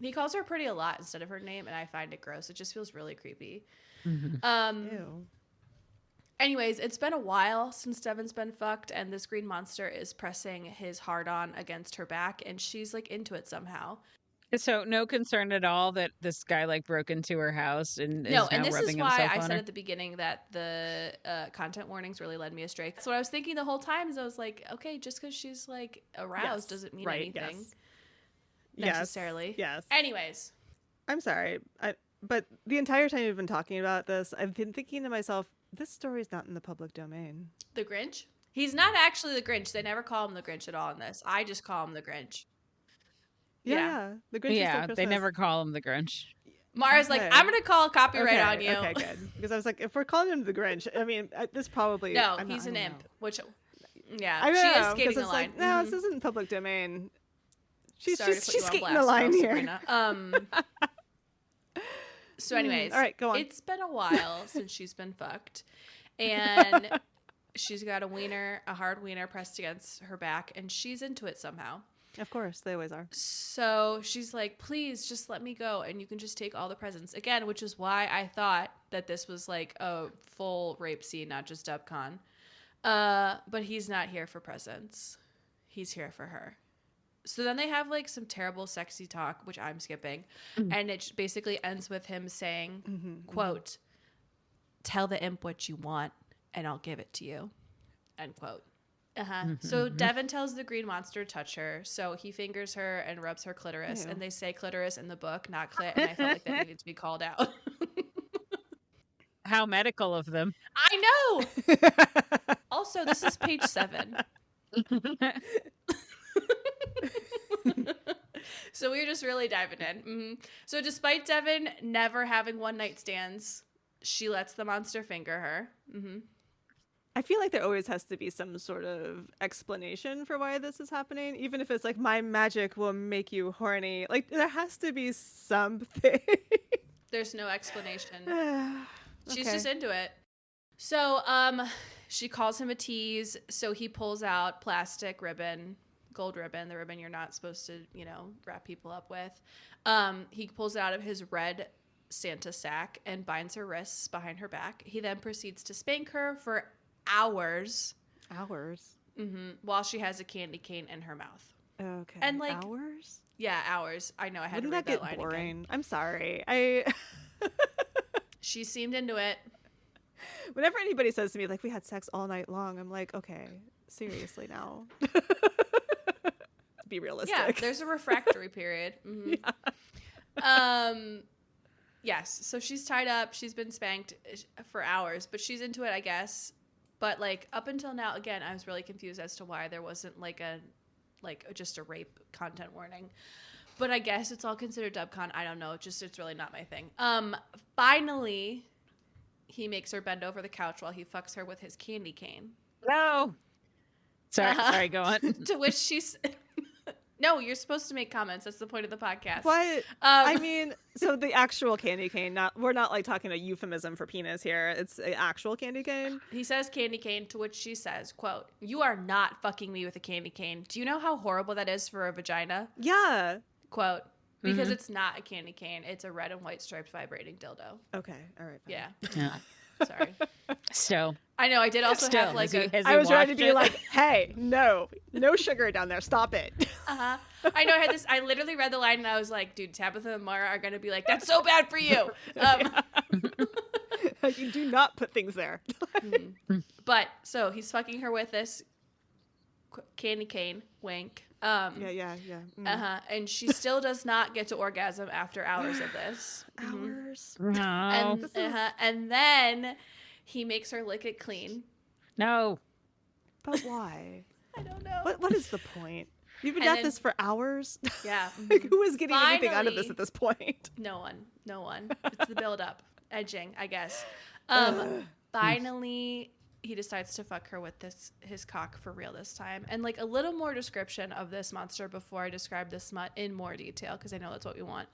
He calls her pretty a lot instead of her name, and I find it gross. It just feels really creepy. Mhm. Ew. Anyways, it's been a while since Devin's been fucked, and this green monster is pressing his hard-on against her back, and she's like into it somehow. So no concern at all that this guy like broke into her house and No, is and now this is rubbing why himself I on said her? at the beginning that the content warnings really led me astray. So what I was thinking the whole time is I was like, okay, just because she's like aroused Yes, doesn't mean right, anything Yes. necessarily. Yes. Anyways, I'm sorry, but the entire time you've been talking about this, I've been thinking to myself, this story's not in the public domain. the Grinch. He's not actually the Grinch. They never call him the Grinch at all in this. I just call him the Grinch. Yeah, the Grinch is still Yeah, Christmas. they never call him the Grinch. Mara's like, Okay. I'm gonna call copyright okay, on you. Okay, good. Because I was like, if we're calling him the Grinch, I mean, this probably... No, I'm not- he's I an don't imp. know. Which, yeah, I she know, is 'cause skating the it's line. like, no, this isn't public domain. She's Sorry to put you on skating blast, the line girl, here. Sabrina. So anyways, all right, go on. It's been a while since she's been fucked, and she's got a hard wiener pressed against her back, and she's into it somehow. Of course, they always are. So she's like, please just let me go, and you can just take all the presents. Again, which is why I thought that this was like a full rape scene, not just Dubcon. But he's not here for presents. He's here for her. So then they have like some terrible sexy talk, which I'm skipping. And it basically ends with him saying, quote, tell the imp what you want and I'll give it to you, end quote. So Devin tells the green monster to touch her. So he fingers her and rubs her clitoris. Ew. And they say clitoris in the book, not clit. And I felt like that needed to be called out. How medical of them. I know. Also, this is page 7. So we're just really diving in. So despite Devin never having one night stands, she lets the monster finger her. I feel like there always has to be some sort of explanation for why this is happening, even if it's like my magic will make you horny. Like there has to be something. There's no explanation. She's Okay. just into it. So she calls him a tease. So he pulls out plastic ribbon, gold ribbon, the ribbon you're not supposed to, wrap people up with. He pulls it out of his red Santa sack and binds her wrists behind her back. He then proceeds to spank her for hours. Hours. While she has a candy cane in her mouth. Okay. And, like, hours. Yeah, hours. I know. I had Wouldn't to read that get line boring? again. I'm sorry. She seemed into it. Whenever anybody says to me like we had sex all night long, I'm like, okay, seriously now. Be realistic. Yeah, there's a refractory period. Yes. So she's tied up. She's been spanked for hours, but she's into it, I guess. But like up until now, again, I was really confused as to why there wasn't just a rape content warning. But I guess it's all considered dubcon. I don't know. It's really not my thing. Finally, he makes her bend over the couch while he fucks her with his candy cane. No. Sorry, go on. To which she's... No, you're supposed to make comments. That's the point of the podcast. What? I mean, so the actual candy cane, we're not like talking a euphemism for penis here. It's an actual candy cane. He says candy cane, to which she says, quote, "You are not fucking me with a candy cane. Do you know how horrible that is for a vagina?" Yeah. Quote, because it's not a candy cane. It's a red and white striped vibrating dildo. Okay. All right. Fine. Yeah. Sorry. Still. I know. I did also have like I was ready to be like, hey, no sugar down there. Stop it. I know. I had this. I literally read the line and I was like, dude, Tabitha and Maura are going to be like, that's so bad for you. You do not put things there. But so he's fucking her with this candy cane. Wink. Yeah. And she still does not get to orgasm after hours of this. Hours. No. And then he makes her lick it clean. No. But why? I don't know. What is the point? You've been And at then- this for hours. Yeah. Like, who is getting anything out of this Finally- at this point? No one. It's the build up. Edging, I guess. Finally, he decides to fuck her with his cock for real this time. And like a little more description of this monster before I describe this smut in more detail, because I know that's what we want.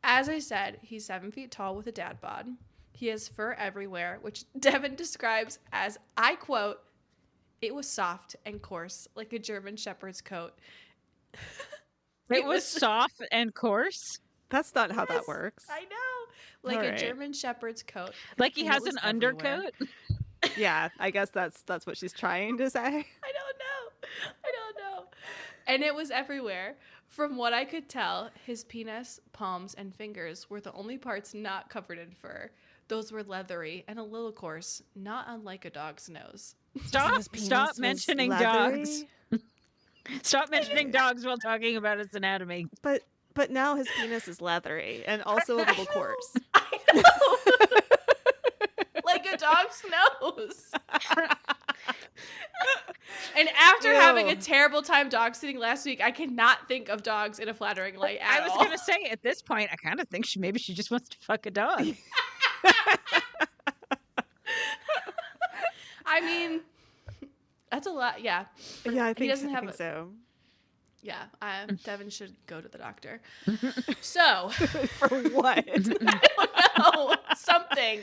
As I said, he's 7 feet tall with a dad bod. He has fur everywhere, which Devin describes as, I quote, "It was soft and coarse, like a German shepherd's coat." It was soft and coarse? That's not how Yes, that works. I know. Like All a right. German shepherd's coat. Like he And it has was an everywhere. undercoat? Yeah, I guess that's what she's trying to say. I don't know. And it was everywhere. From what I could tell, his penis, palms, and fingers were the only parts not covered in fur. Those were leathery and a little coarse, not unlike a dog's nose. His penis Stop was mentioning leathery, dogs. Stop mentioning dogs while talking about its anatomy. But now his penis is leathery and also a little coarse. I know. Like a dog's nose. And after having a terrible time dog sitting last week, I cannot think of dogs in a flattering light at I was all. going to say, at this point, I kind of think maybe she just wants to fuck a dog. I mean, that's a lot. Yeah. Yeah, I think, doesn't I have think a- so. Yeah. Devin should go to the doctor. So, For what? I don't know. Something.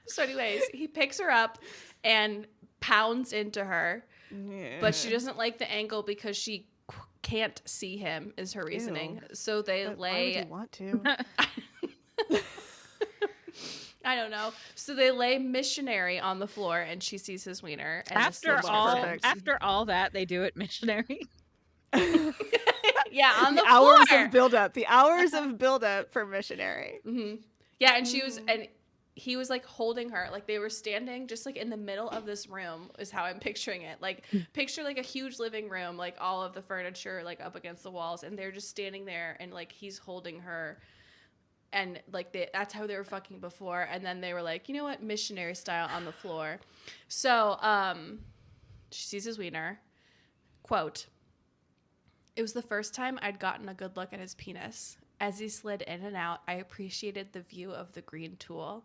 So anyways, he picks her up and pounds into her, but she doesn't like the angle because she can't see him, is her reasoning. Ew. So they But why lay... would you want to? I don't know. So they lay missionary on the floor and she sees his wiener. And this After looks all, perfect. after all that, they do it missionary. Yeah, on the hours floor. of buildup. The hours of buildup for missionary. Mm-hmm. Yeah, and she was... and he was like holding her, like they were standing just like in the middle of this room is how I'm picturing it. Like picture like a huge living room, like all of the furniture like up against the walls, and they're just standing there and like he's holding her, and like that's how they were fucking before. And then they were like, you know what, missionary style on the floor. So she sees his wiener. Quote, "It was the first time I'd gotten a good look at his penis. As he slid in and out, I appreciated the view of the green tool.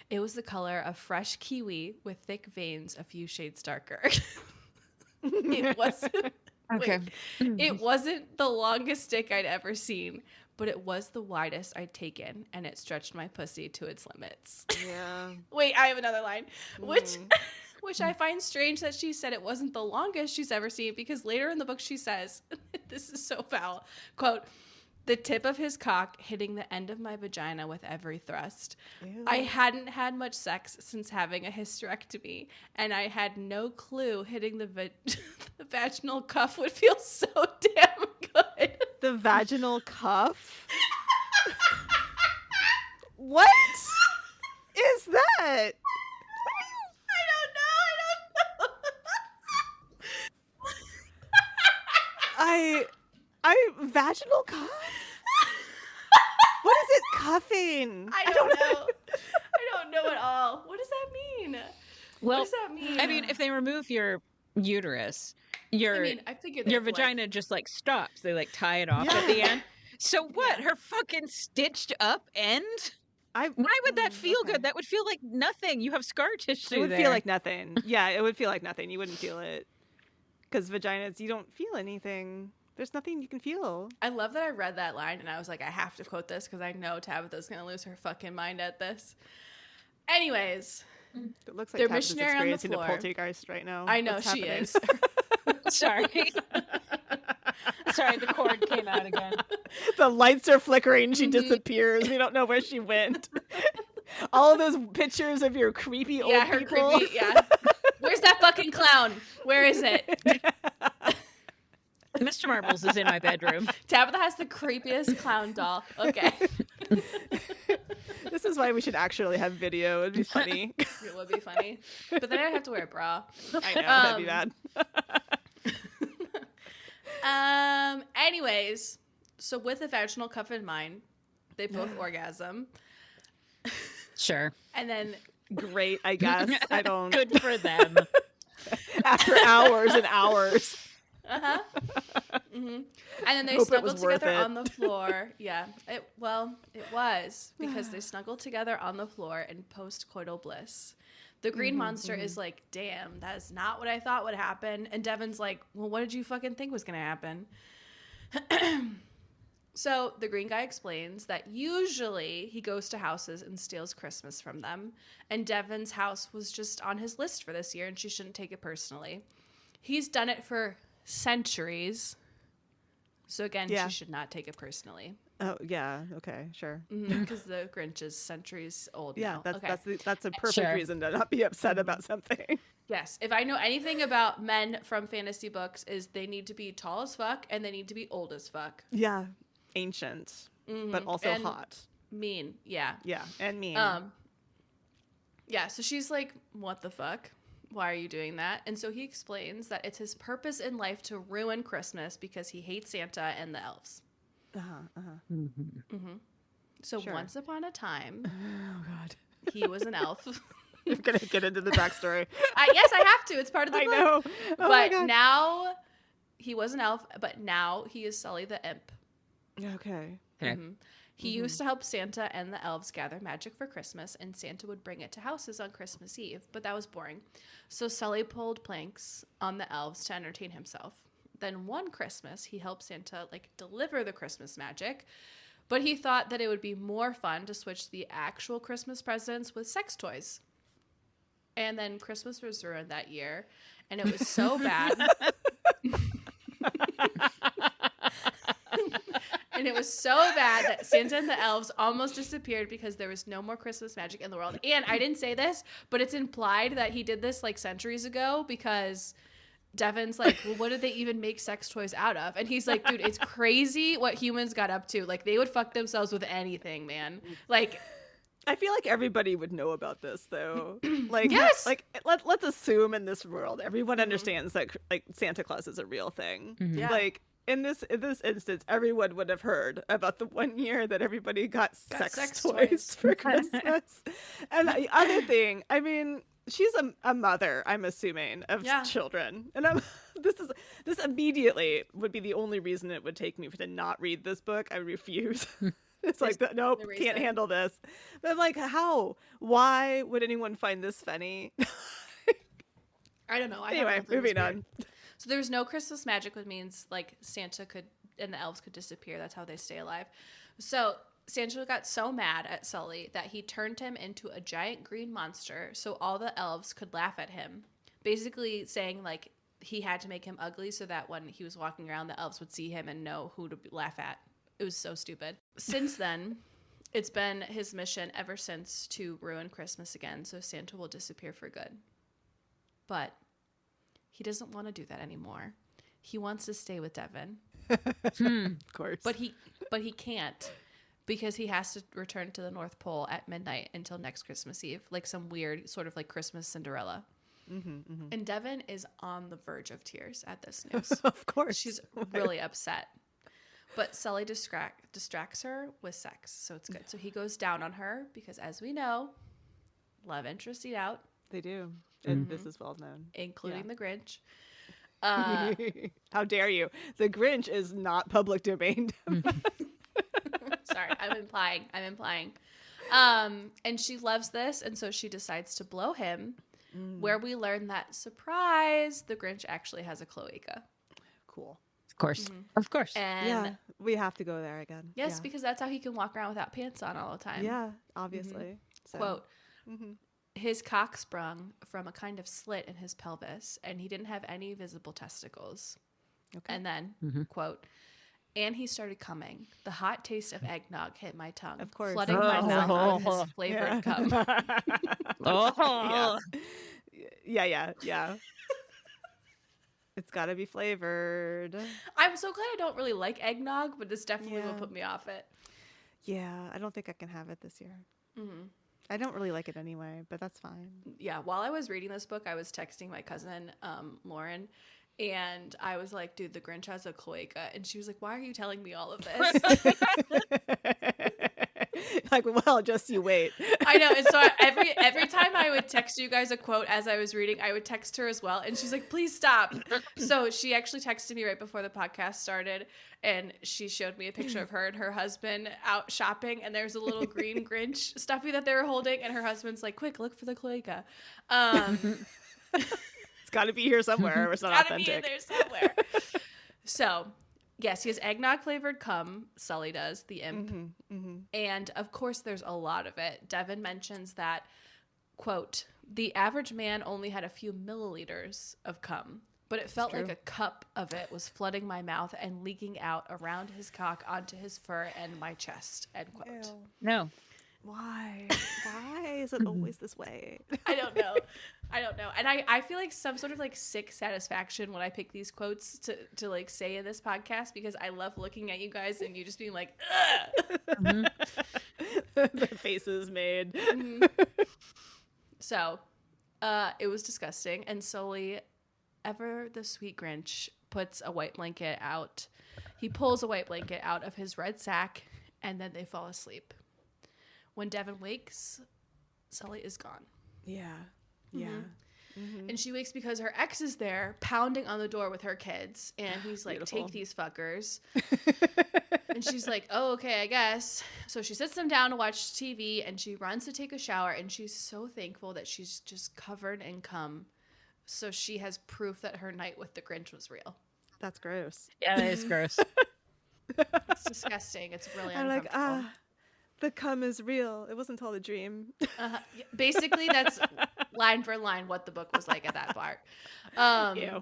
It was the color of fresh kiwi with thick veins a few shades darker." It wasn't... Okay. Wait. It wasn't the longest dick I'd ever seen, but it was the widest I'd taken, and it stretched my pussy to its limits. Yeah. Wait, I have another line, which I find strange that she said it wasn't the longest she's ever seen, because later in the book she says, this is so foul, quote, "The tip of his cock hitting the end of my vagina with every thrust. Ew. I hadn't had much sex since having a hysterectomy, and I had no clue hitting the the vaginal cuff would feel so damn good." The vaginal cuff? What is that? I don't know. I vaginal cuff? What is it huffing? I don't know. I don't know at all. What does that mean? Well, what does that mean? I mean, if they remove your uterus, your I figured your they'd, vagina just like stops. They like tie it off at the end. So what? Yeah. Her fucking stitched up end? I Why would that feel okay. good? That would feel like nothing. You have scar tissue It would there. feel like nothing. Yeah, it would feel like nothing. You wouldn't feel it. Because vaginas, you don't feel anything. There's nothing you can feel. I love that I read that line and I was like, I have to quote this because I know Tabitha's going to lose her fucking mind at this. Anyways. It looks like They're Tabitha's missionary on the experiencing a floor. poltergeist right now. I know What's she happening? is. Sorry. Sorry, the cord came out again. The lights are flickering. She disappears. We don't know where she went. All of those pictures of your creepy old her people. creepy, yeah. Where's that fucking clown? Where is it? Mr. Marbles is in my bedroom. Tabitha has the creepiest clown doll. Okay. This is why we should actually have video. It'd be funny. It would be funny. But then I'd have to wear a bra. I know, that'd be bad. Anyways, so with the vaginal cuff in mind, they both orgasm. Sure. And then Great, I guess. I don't. Good for them. After hours and hours. And then they Hope it snuggled was worth together it. on the floor. Yeah. It was because they snuggled together on the floor in post-coital bliss. The green monster is like, damn, that is not what I thought would happen. And Devin's like, well, what did you fucking think was going to happen? So the green guy explains that usually he goes to houses and steals Christmas from them. And Devin's house was just on his list for this year and she shouldn't take it personally. He's done it for centuries. So again, Yeah. she should not take it personally. Oh yeah, okay, sure. Because the Grinch is centuries old Yeah, now. that's a perfect Sure. reason to not be upset about something. Yes. If I know anything about men from fantasy books is they need to be tall as fuck and they need to be old as fuck. Yeah, ancient, but also And hot. Mean. Yeah. Yeah, and mean. Yeah, so she's like, what the fuck? Why are you doing that? And so he explains that it's his purpose in life to ruin Christmas because he hates Santa and the elves. So Sure. once upon a time, Oh God, he was an elf. you're gonna get into the backstory. Yes, I have to. It's part of the I book. know. Oh my But God. now he was an elf, but now he is Sully the imp. Okay. Okay. He used to help Santa and the elves gather magic for Christmas, and Santa would bring it to houses on Christmas Eve, but that was boring. So Sully pulled planks on the elves to entertain himself. Then one Christmas, he helped Santa deliver the Christmas magic, but he thought that it would be more fun to switch the actual Christmas presents with sex toys. And then Christmas was ruined that year, and it was so bad. And it was so bad that Santa and the elves almost disappeared because there was no more Christmas magic in the world. And I didn't say this, but it's implied that he did this centuries ago because Devin's like, well, what did they even make sex toys out of? And he's like, dude, it's crazy what humans got up to. They would fuck themselves with anything, man. I feel like everybody would know about this, though. Yes! Let's assume in this world everyone understands that Santa Claus is a real thing. Yeah. In this instance, everyone would have heard about the one year that everybody got sex toys toys. for Christmas. And the other thing, I mean, she's a mother, I'm assuming, of children, and this immediately would be the only reason it would take me to not read this book. I refuse. It's nope, can't handle this. But I'm like, how? Why would anyone find this funny? I don't know. Anyway, moving on. So there was no Christmas magic, which means Santa could and the elves could disappear. That's how they stay alive. So Santa got so mad at Sully that he turned him into a giant green monster so all the elves could laugh at him. Basically saying he had to make him ugly so that when he was walking around, the elves would see him and know who to laugh at. It was so stupid. Since then, it's been his mission ever since to ruin Christmas again so Santa will disappear for good. But he doesn't want to do that anymore. He wants to stay with Devin. Of course. But he can't because he has to return to the North Pole at midnight until next Christmas Eve, some weird sort of Christmas Cinderella. And Devin is on the verge of tears at this news. Of course. She's really upset. But Sully distracts her with sex, so it's good. So he goes down on her because, as we know, love interests eat out. They do. And this is well known. Including the Grinch. How dare you? The Grinch is not public domain. Sorry, I'm implying. And she loves this, and so she decides to blow him, where we learn that, surprise, the Grinch actually has a cloaca. Cool. Of course. Of course. And Yeah, we have to go there again. yes, Yeah. because that's how he can walk around without pants on all the time. Yeah, obviously. So. Quote, his cock sprung from a kind of slit in his pelvis, and he didn't have any visible testicles. Okay. And then, quote, and he started coming. The hot taste of eggnog hit my tongue, Of course. flooding my mouth with his flavored cum. Yeah. It's got to be flavored. I'm so glad I don't really like eggnog, but this definitely will put me off it. Yeah, I don't think I can have it this year. I don't really like it anyway, but that's fine. Yeah, while I was reading this book, I was texting my cousin, Lauren, and I was like, dude, the Grinch has a cloaca. And she was like, why are you telling me all of this? Like, well, just you wait. I know. And so every time I would text you guys a quote as I was reading, I would text her as well. And she's like, please stop. So she actually texted me right before the podcast started. And she showed me a picture of her and her husband out shopping. And there's a little green Grinch stuffy that they were holding. And her husband's like, quick, look for the cloaca. It's got to be here somewhere. Or it's not Gotta authentic. be in there somewhere. So, yes, he has eggnog flavored cum. Sully does, the imp. And of course, there's a lot of it. Devin mentions that, quote, the average man only had a few milliliters of cum, but it felt like a cup of it was flooding my mouth and leaking out around his cock onto his fur and my chest, end quote. Ew. No. Why? Why is it always this way? I don't know. And I feel like some sort of like sick satisfaction when I pick these quotes to like say in this podcast, because I love looking at you guys and you just being like, ugh. The faces made. So it was disgusting. And Sully, ever the sweet Grinch, puts a white blanket out. He pulls a white blanket out of his red sack, and then they fall asleep. When Devin wakes, Sully is gone. Yeah. And she wakes because her ex is there pounding on the door with her kids. And he's like, Beautiful. take these fuckers. And she's like, oh, okay, I guess. So she sits them down to watch TV, and she runs to take a shower. And she's so thankful that she's just covered in cum. So she has proof that her night with the Grinch was real. That's gross. Yeah, that is gross. It's disgusting. It's really I'm uncomfortable. like, the cum is real. It wasn't all a dream. Basically, that's line for line what the book was like at that part. Ew.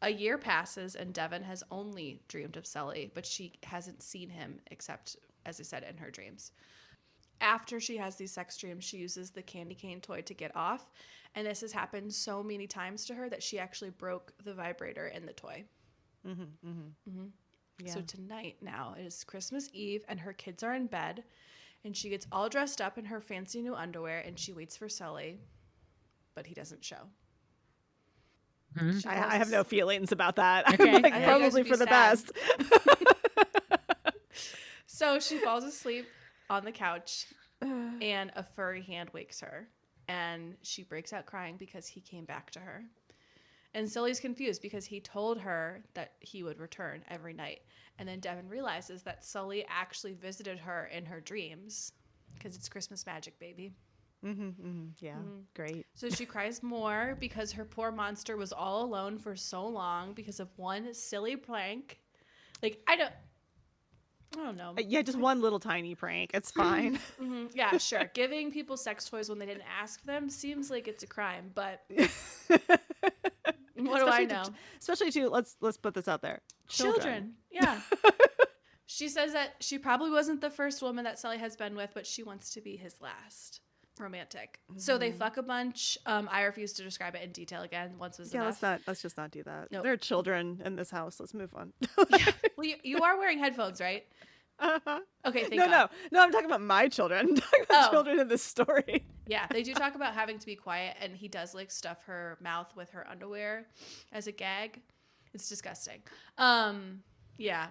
A year passes, and Devin has only dreamed of Sully, but she hasn't seen him except, as I said, in her dreams. After she has these sex dreams, she uses the candy cane toy to get off, and this has happened so many times to her that she actually broke the vibrator in the toy. Yeah. So tonight now, it is Christmas Eve, and her kids are in bed, and she gets all dressed up in her fancy new underwear, and she waits for Sully, but he doesn't show. I have no feelings about that. Okay. I'm like, I think you guys probably would be for the sad. best. So she falls asleep on the couch, and a furry hand wakes her, and she breaks out crying because he came back to her. And Sully's confused because he told her that he would return every night. And then Devin realizes that Sully actually visited her in her dreams because it's Christmas magic, baby. Yeah, great. So she cries more because her poor monster was all alone for so long because of one silly prank. Like, I don't know. Yeah, just one little tiny prank. It's fine. Yeah, sure. Giving people sex toys when they didn't ask for them seems like it's a crime, but what do I know? Especially to let's put this out there. Children. Yeah. She says that she probably wasn't the first woman that Sully has been with, but she wants to be his last. Romantic. So they fuck a bunch. I refuse to describe it in detail again. Once was enough. Let's just not do that. Nope. There are children in this house. Let's move on. Yeah. Well, you are wearing headphones, right? Okay, thank God. No, I'm talking about my children. I'm talking about children in this story. Yeah, they do talk about having to be quiet, and he does like stuff her mouth with her underwear as a gag. It's disgusting. Yeah.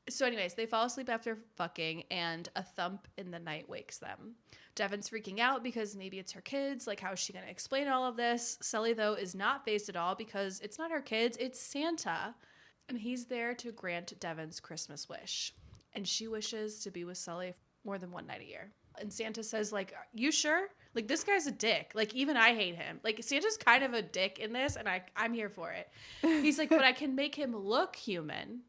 So anyways, they fall asleep after fucking, and a thump in the night wakes them. Devin's freaking out because maybe it's her kids. Like, how is she going to explain all of this? Sully, though, is not phased at all because it's not her kids, it's Santa. And he's there to grant Devin's Christmas wish. And she wishes to be with Sully more than one night a year. And Santa says, like, you sure? Like, this guy's a dick. Like, even I hate him. Like, Santa's kind of a dick in this, and I'm here for it. He's like, but I can make him look human.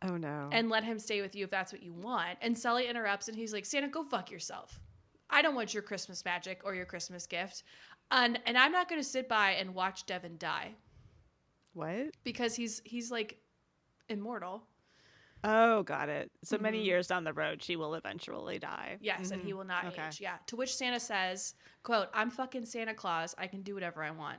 Oh, no. And let him stay with you if that's what you want. And Sully interrupts, and he's like, Santa, go fuck yourself. I don't want your Christmas magic or your Christmas gift. And I'm not going to sit by and watch Devin die. What? Because he's like, immortal. Oh, got it. So many years down the road, she will eventually die. Yes, and he will not age. Yeah. To which Santa says, quote, I'm fucking Santa Claus. I can do whatever I want.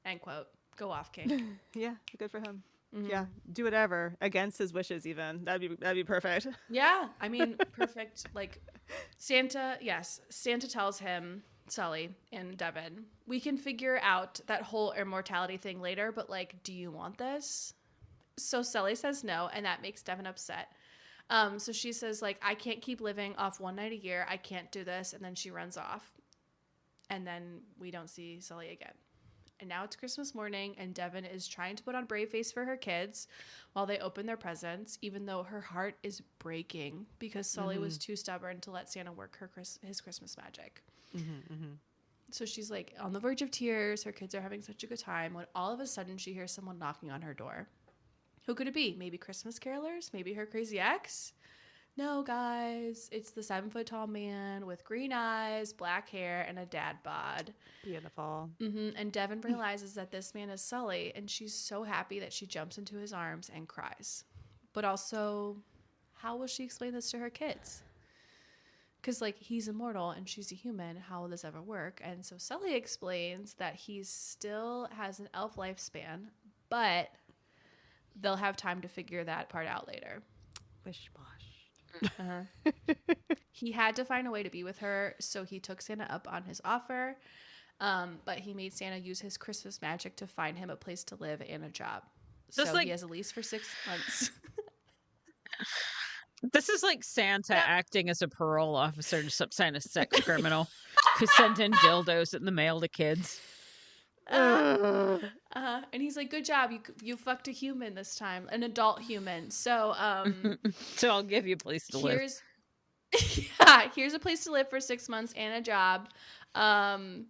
End quote. Go off, King. Yeah, good for him. Yeah, do whatever against his wishes. Even that'd be perfect. Yeah, I mean, perfect. Like Santa tells him, Sully and Devin, we can figure out that whole immortality thing later, but like, do you want this? So Sully says no, and that makes Devin upset. So she says, like, I can't keep living off one night a year. I can't do this. And then she runs off. And then we don't see Sully again. And now it's Christmas morning, and Devin is trying to put on brave face for her kids while they open their presents, even though her heart is breaking because Sully was too stubborn to let Santa work his Christmas magic. So she's like on the verge of tears. Her kids are having such a good time when all of a sudden she hears someone knocking on her door. Who could it be? Maybe Christmas carolers? Maybe her crazy ex? No, guys. It's the 7-foot-tall man with green eyes, black hair, and a dad bod. Beautiful. And Devin realizes that this man is Sully, and she's so happy that she jumps into his arms and cries. But also, how will she explain this to her kids? Because, like, he's immortal and she's a human. How will this ever work? And so Sully explains that he still has an elf lifespan, but they'll have time to figure that part out later. Wish bosh. He had to find a way to be with her, so he took Santa up on his offer, but he made Santa use his Christmas magic to find him a place to live and a job. So he has a lease for 6 months. This is like Santa acting as a parole officer to some kind of sex criminal who sent in dildos in the mail to kids. And he's like, good job, you fucked a human this time, an adult human. So so I'll give you a place to live. Here's a place to live for 6 months and a job. And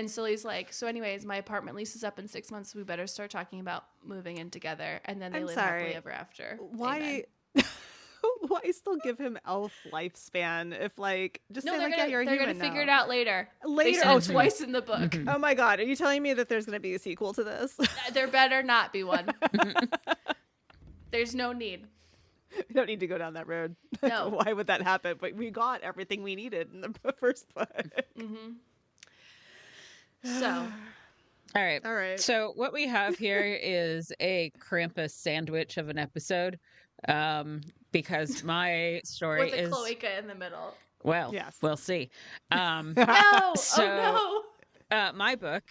Sully's like, so anyways, my apartment lease is up in 6 months, so we better start talking about moving in together. And then they live happily ever after. Why why still give him elf lifespan if, like, just say, like, you're a human. They're gonna figure it out later. They said it twice in the book. Oh my god, are you telling me that there's gonna be a sequel to this? There better not be one. There's no need. We don't need to go down that road. No. Why would that happen? But we got everything we needed in the first book. So all right. So what we have here is a Krampus sandwich of an episode. Because my story is with a cloaca in the middle. Well, yes. We'll see. No! So, my book,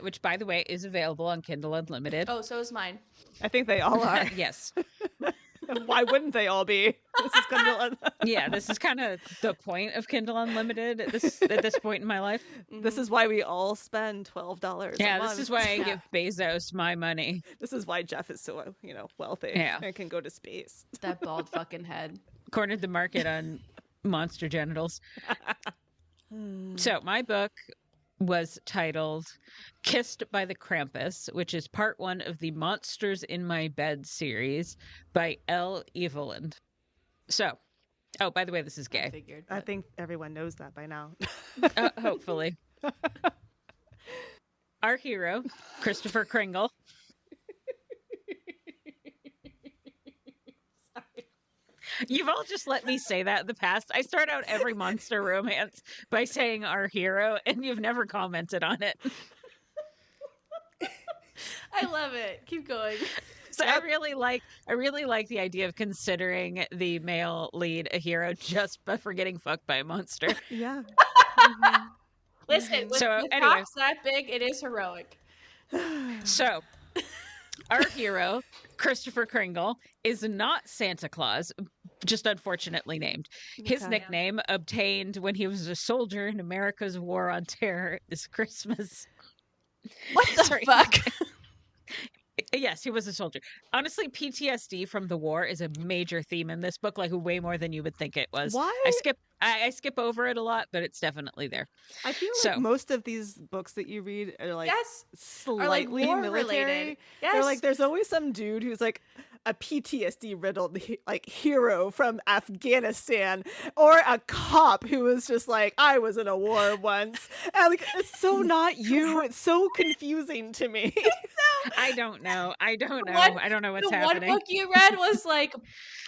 which by the way is available on Kindle Unlimited. Oh, so is mine. I think they all are. Yes. Why wouldn't they all be? This is Kindle Yeah, this is kind of the point of Kindle Unlimited at this point in my life. This is why we all spend $12 Yeah, a month. This is why I give Bezos my money. This is why Jeff is so, wealthy and can go to space. That bald fucking head. Cornered the market on monster genitals. So my book was titled Kissed by the Krampus, which is part 1 of the Monsters in My Bed series by L Eveland. So, oh, by the way, this is gay. I think everyone knows that by now. Hopefully. Our hero, Christopher Kringle. You've all just let me say that in the past. I start out every monster romance by saying our hero, and you've never commented on it. I love it. Keep going. So I really like the idea of considering the male lead a hero just for getting fucked by a monster. Yeah. Listen, with anyway, props that big, it is heroic. So Our hero, Christopher Kringle, is not Santa Claus, just unfortunately named. His Okay. nickname, obtained when he was a soldier in America's War on Terror, is Christmas. What the Sorry. fuck? Yes, he was a soldier. Honestly, PTSD from the war is a major theme in this book, like way more than you would think it was. Why? I skip over it a lot, but it's definitely there. I feel like most of these books that you read are like Yes. slightly war military. related. They're Yes. like there's always some dude who's like a PTSD riddled like hero from Afghanistan, or a cop who was just like, I was in a war once. And like it's so not you. It's so confusing to me. I don't know. I don't know what's The happening. one book you read was like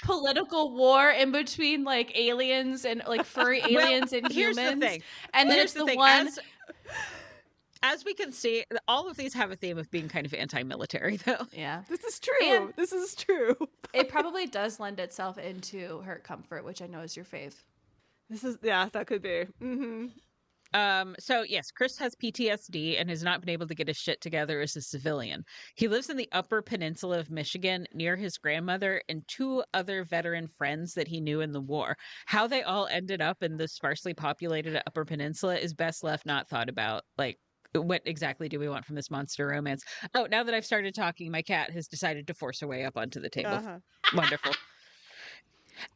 political war in between like aliens and like furry aliens and here's humans. the thing. And then Here's it's the thing. one. As we can see, all of these have a theme of being kind of anti-military, though. Yeah. This is true. And- This is true. It probably does lend itself into Hurt Comfort, which I know is your fave. That could be. Mm-hmm. So yes, Chris has PTSD and has not been able to get his shit together as a civilian. He lives in the Upper Peninsula of Michigan near his grandmother and 2 other veteran friends that he knew in the war. How they all ended up in the sparsely populated Upper Peninsula is best left not thought about. Like, what exactly do we want from this monster romance? Oh, now that I've started talking, my cat has decided to force her way up onto the table. Wonderful.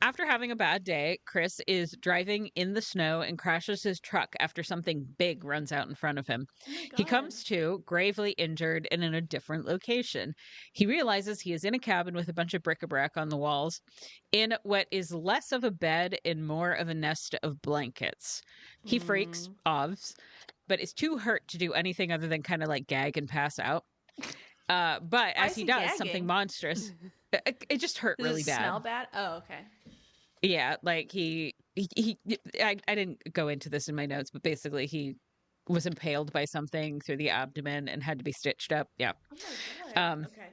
After having a bad day, Chris is driving in the snow and crashes his truck after something big runs out in front of him. He comes to, gravely injured and in a different location. He realizes he is in a cabin with a bunch of bric-a-brac on the walls, in what is less of a bed and more of a nest of blankets. He freaks, obvs, but is too hurt to do anything other than kind of like gag and pass out. But as he does something monstrous, it just hurt really bad. Smell bad? Oh, okay. Yeah, like I didn't go into this in my notes, but basically he was impaled by something through the abdomen and had to be stitched up. Yeah. Oh my God. Okay.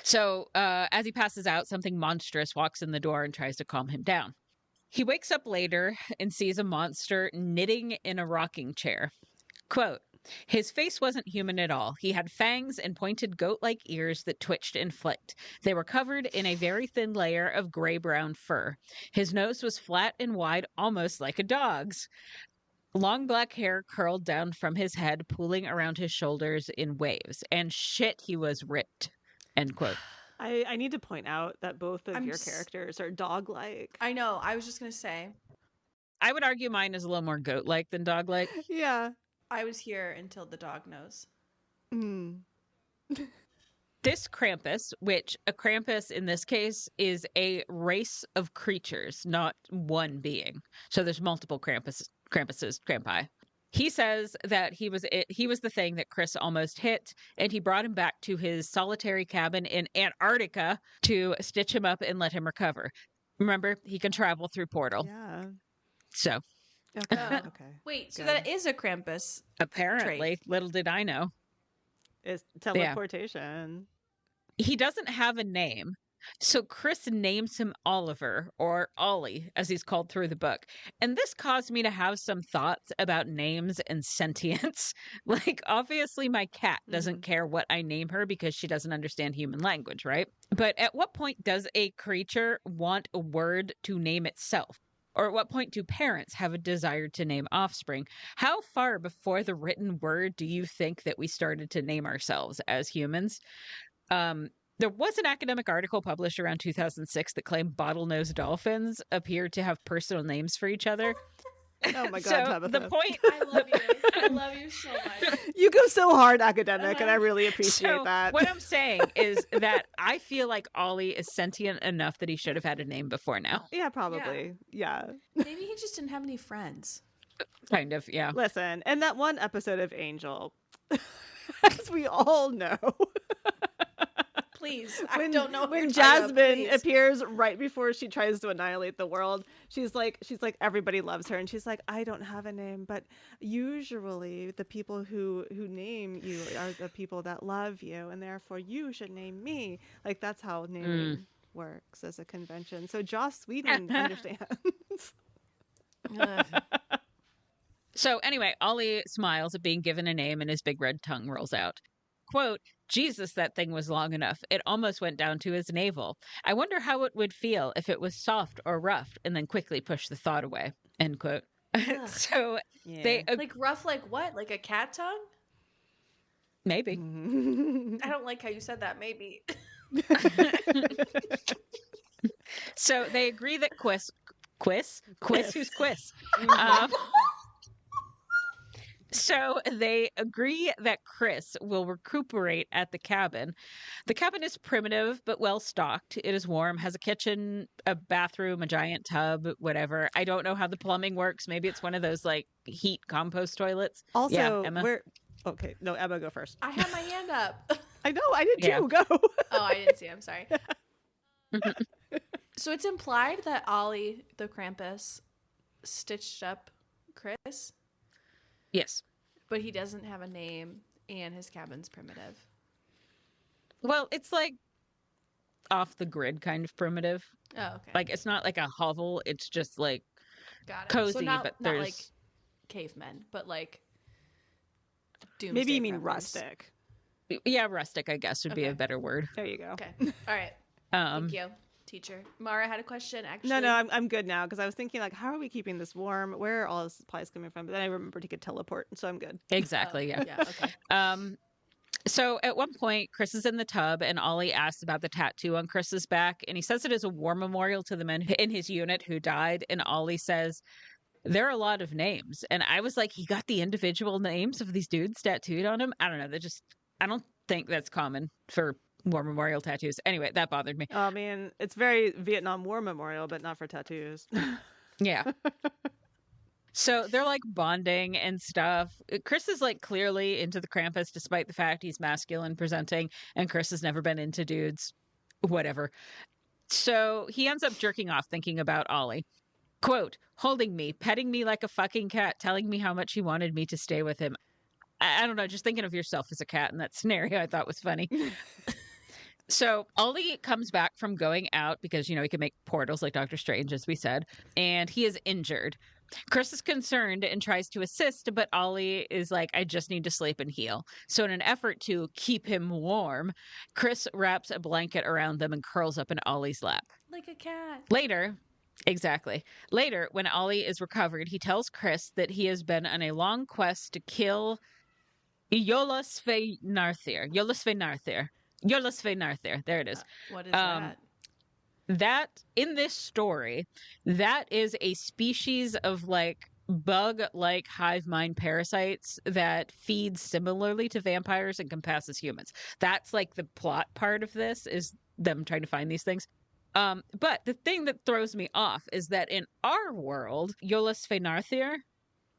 So as he passes out, something monstrous walks in the door and tries to calm him down. He wakes up later and sees a monster knitting in a rocking chair. Quote, his face wasn't human at all. He had fangs and pointed goat-like ears that twitched and flicked. They were covered in a very thin layer of gray-brown fur. His nose was flat and wide, almost like a dog's. Long black hair curled down from his head, pooling around his shoulders in waves. And shit, he was ripped. End quote. I need to point out that both of your characters are dog-like. I know. I was just going to say. I would argue mine is a little more goat-like than dog-like. Yeah. I was here until the dog knows. This Krampus, which a Krampus in this case is a race of creatures, not one being. So there's multiple Krampuses, Krampi. He says that he was the thing that Chris almost hit, and he brought him back to his solitary cabin in Antarctica to stitch him up and let him recover. Remember, he can travel through portal. Yeah. So. Okay. Okay. Wait, so that is a Krampus. Apparently, trait. Little did I know. It's teleportation. He doesn't have a name. So Chris names him Oliver, or Ollie, as he's called through the book. And this caused me to have some thoughts about names and sentience. Like, obviously, my cat doesn't care what I name her because she doesn't understand human language, right? But at what point does a creature want a word to name itself? Or at what point do parents have a desire to name offspring? How far before the written word do you think that we started to name ourselves as humans? There was an academic article published around 2006 that claimed bottlenose dolphins appeared to have personal names for each other. Oh my God, So Tabitha. the point... I love you. I love you so much. You go so hard academic, and I really appreciate that. What I'm saying is that I feel like Ollie is sentient enough that he should have had a name before now. Yeah, probably. Yeah. Maybe he just didn't have any friends. Kind of, yeah. Listen, and that one episode of Angel, as we all know, Please, I don't know. When Jasmine appears right before she tries to annihilate the world, she's like, everybody loves her, and she's like, I don't have a name, but usually the people who name you are the people that love you, and therefore you should name me. Like, that's how naming works as a convention. So Joss Whedon understands. So anyway, Ollie smiles at being given a name, and his big red tongue rolls out. quote, Jesus, that thing was long enough. It almost went down to his navel. I wonder how it would feel if it was soft or rough, and then quickly push the thought away, end quote. Ugh. So Yeah. they, Like rough, like what? Like a cat tongue? maybe. I don't like how you said that. Maybe. So they agree that Quiz, who's Quiz? So they agree that Chris will recuperate at the cabin. The cabin is primitive but well stocked. It is warm, has a kitchen, a bathroom, a giant tub, whatever. I don't know how the plumbing works. Maybe it's one of those like heat compost toilets. Also, Yeah, Emma. Okay, no, Emma, go first. I had my hand up. I know, I did Yeah. too. Go. Oh, I didn't see. I'm sorry. So it's implied that Ollie, the Krampus, stitched up Chris, Yes. but he doesn't have a name and his cabin's primitive. Well, it's like off the grid kind of primitive. Oh, okay. Like it's not like a hovel. It's just like Got it. cozy, so not, but not there's like cavemen, but like doomsday Maybe you mean preppers. rustic. yeah, rustic. I guess would be a Okay. better word. There you go. Okay. All right. Thank you, teacher. Mara had a question, actually. No, I'm good now because I was thinking like, how are we keeping this warm? Where are all the supplies coming from? But then I remembered he could teleport, so I'm good. Exactly. Yeah. Yeah, okay. So at one point, Chris is in the tub, and Ollie asks about the tattoo on Chris's back, and he says it is a war memorial to the men in his unit who died. And Ollie says there are a lot of names, and I was like, he got the individual names of these dudes tattooed on him. I don't know. I don't think that's common for war memorial tattoos. Anyway, that bothered me. Oh man, it's very Vietnam War memorial, but not for tattoos. Yeah. So they're like bonding and stuff. Chris is like clearly into the Krampus, despite the fact he's masculine presenting, and Chris has never been into dudes. Whatever. So he ends up jerking off thinking about Ollie. Quote, holding me, petting me like a fucking cat, telling me how much he wanted me to stay with him. I don't know, just thinking of yourself as a cat in that scenario I thought was funny. So Ollie comes back from going out because, he can make portals like Doctor Strange, as we said, and he is injured. Chris is concerned and tries to assist, but Ollie is like, I just need to sleep and heal. So in an effort to keep him warm, Chris wraps a blanket around them and curls up in Ollie's lap. Like a cat. Later, when Ollie is recovered, he tells Chris that he has been on a long quest to kill Yolasve Narthir. There it is. What is that? That in this story, that is a species of like bug-like hive mind parasites that feed similarly to vampires and can pass as humans. That's like the plot part of this is them trying to find these things. But the thing that throws me off is that in our world, Yolasve Narthir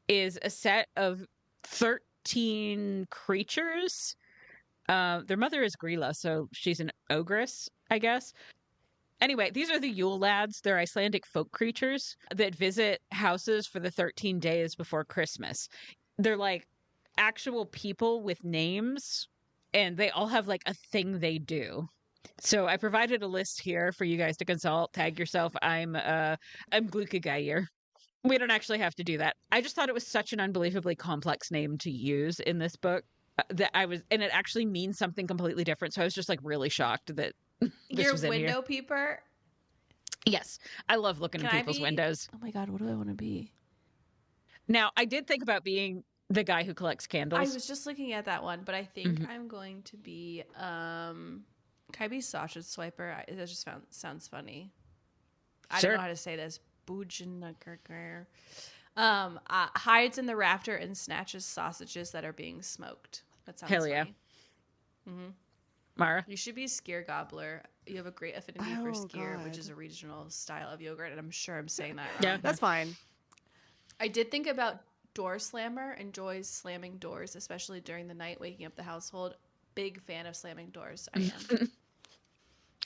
is a set of 13 creatures. Their mother is Grilla, so she's an ogress, I guess. Anyway, these are the Yule lads. They're Icelandic folk creatures that visit houses for the 13 days before Christmas. They're like actual people with names, and they all have like a thing they do. So I provided a list here for you guys to consult. Tag yourself. I'm Glucagair. We don't actually have to do that. I just thought it was such an unbelievably complex name to use in this book and it actually means something completely different. So I was just like really shocked that this Your was in window here. peeper? Yes, I love looking Can in I people's be- windows. Oh my god, what do I want to be? Now, I did think about being the guy who collects candles. I was just looking at that one, but I think Mhm. I'm going to be can I be sausage swiper? That just sounds funny. I Sure. don't know how to say this. Bujanakarkar. Hides in the rafter and snatches sausages that are being smoked. That sounds Hell yeah. funny. Mm-hmm. Mara. You should be Skyr Gobbler. You have a great affinity for Oh, Skyr, which God. is a regional style of yogurt, and I'm sure I'm saying that wrong. Yeah. That's fine. I did think about door slammer. Enjoys slamming doors, especially during the night, waking up the household. Big fan of slamming doors. I am.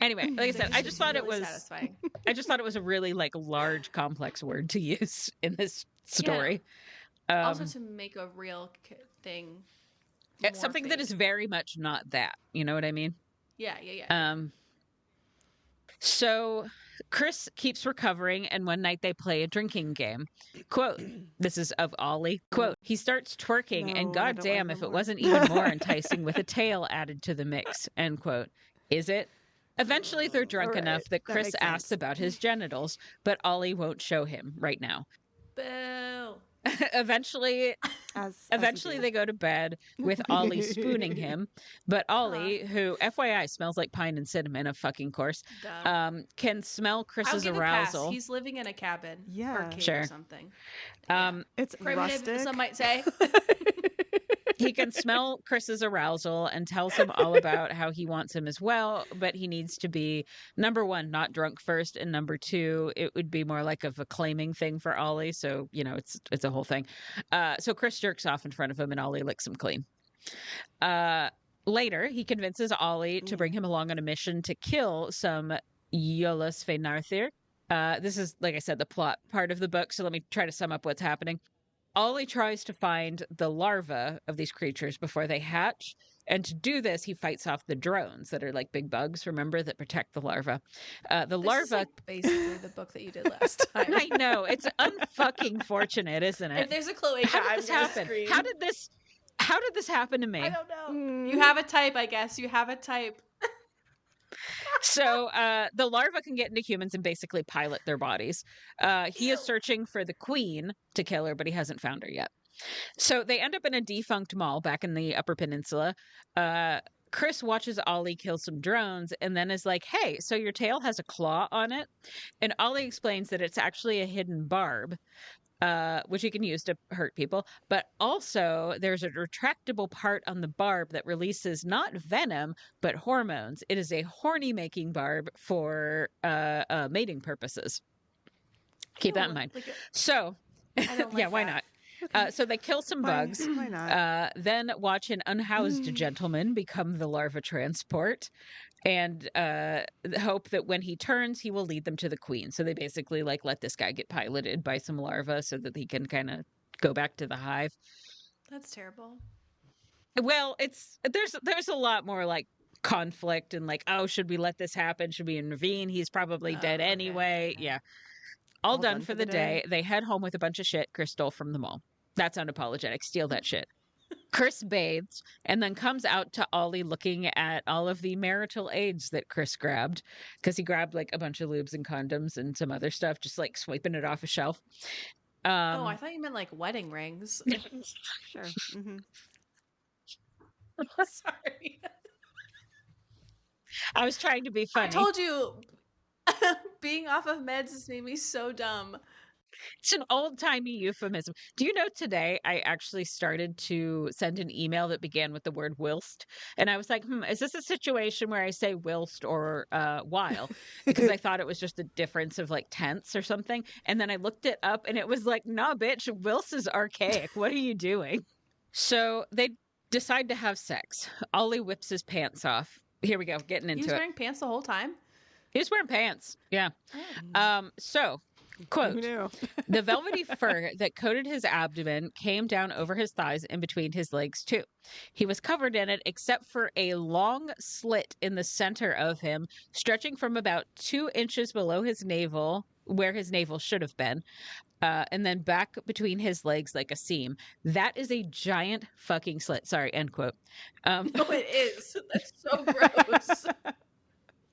Anyway, like I said, I just thought it really was satisfying. I just thought it was a really like large, complex word to use in this story. Also, to make a real thing. It's more something that fake. is very much not that. You know what I mean? Yeah. So Chris keeps recovering, and one night they play a drinking game. Quote, this is of Ollie. Quote, he starts twerking, No, and I don't goddamn wanna if know it more. wasn't even more enticing with a tail added to the mix. End quote. Is it? Eventually, they're drunk All enough right, that that Chris makes asks sense. about his genitals, but Ollie won't show him right now. Boo. Eventually, As Eventually, you they go to bed with Ollie spooning do. him, but Ollie, who FYI smells like pine and cinnamon, of fucking course, Duh. can smell I'll Chris's give a pass. arousal. He's living in a cabin or Yeah. cave Sure. or something. Yeah. It's Primitive, rustic. some might say. He can smell Chris's arousal and tells him all about how he wants him as well, but he needs to be, number one, not drunk first, and number two, it would be more like of a claiming thing for Ollie. So, it's a whole thing. So Chris jerks off in front of him and Ollie licks him clean. Later, he convinces Ollie to bring him along on a mission to kill some Yolas Fenarthir. This is, like I said, the plot part of the book. So let me try to sum up what's happening. Ollie tries to find the larvae of these creatures before they hatch. And to do this, he fights off the drones that are like big bugs, remember, that protect the larva. The This is larva. like basically the book that you did last time. I know. It's unfucking fortunate, isn't If it? there's a cloaca, How did I'm this gonna happen? scream. How did this happen to me? I don't know. You have a type, I guess. You have a type. So the larva can get into humans and basically pilot their bodies. He is Ew. searching for the queen to kill her, but he hasn't found her yet. So they end up in a defunct mall back in the Upper Peninsula. Chris watches Ollie kill some drones and then is like, hey, so your tail has a claw on it? And Ollie explains that it's actually a hidden barb, which you can use to hurt people. But also there's a retractable part on the barb that releases not venom, but hormones. It is a horny making barb for mating purposes. Keep that in mind. Like, So, I don't like yeah, why that. not? So they kill some bugs, Why not? then watch an unhoused gentleman become the larva transport, and hope that when he turns, he will lead them to the queen. So they basically let this guy get piloted by some larvae so that he can kind of go back to the hive. That's terrible. Well, there's a lot more like conflict and like, oh, should we let this happen? Should we intervene? He's probably dead okay, anyway. okay. Yeah. All done for the day. They head home with a bunch of shit Chris stole from the mall. That's unapologetic. Steal that shit. Chris bathes and then comes out to Ollie looking at all of the marital aids that Chris grabbed, because he grabbed like a bunch of lubes and condoms and some other stuff, just like swiping it off a shelf. Oh, I thought you meant like wedding rings. Sure. Mm-hmm. Sorry. I was trying to be funny. I told you, being off of meds has made me so dumb. It's an old-timey euphemism. Do you know today I actually started to send an email that began with the word whilst? And I was like, is this a situation where I say whilst or while? Because I thought it was just a difference of like tense or something. And then I looked it up and it was like, nah, bitch, whilst is archaic. What are you doing? So they decide to have sex. Ollie whips his pants off. Here we go, getting into He was it. wearing pants the whole time? He was wearing pants. Yeah. So, Who quote, knew? the velvety fur that coated his abdomen came down over his thighs and between his legs, too. He was covered in it except for a long slit in the center of him, stretching from about 2 inches below his navel, where his navel should have been, and then back between his legs like a seam. That is a giant fucking slit. Sorry, end quote. No, it is. That's so gross.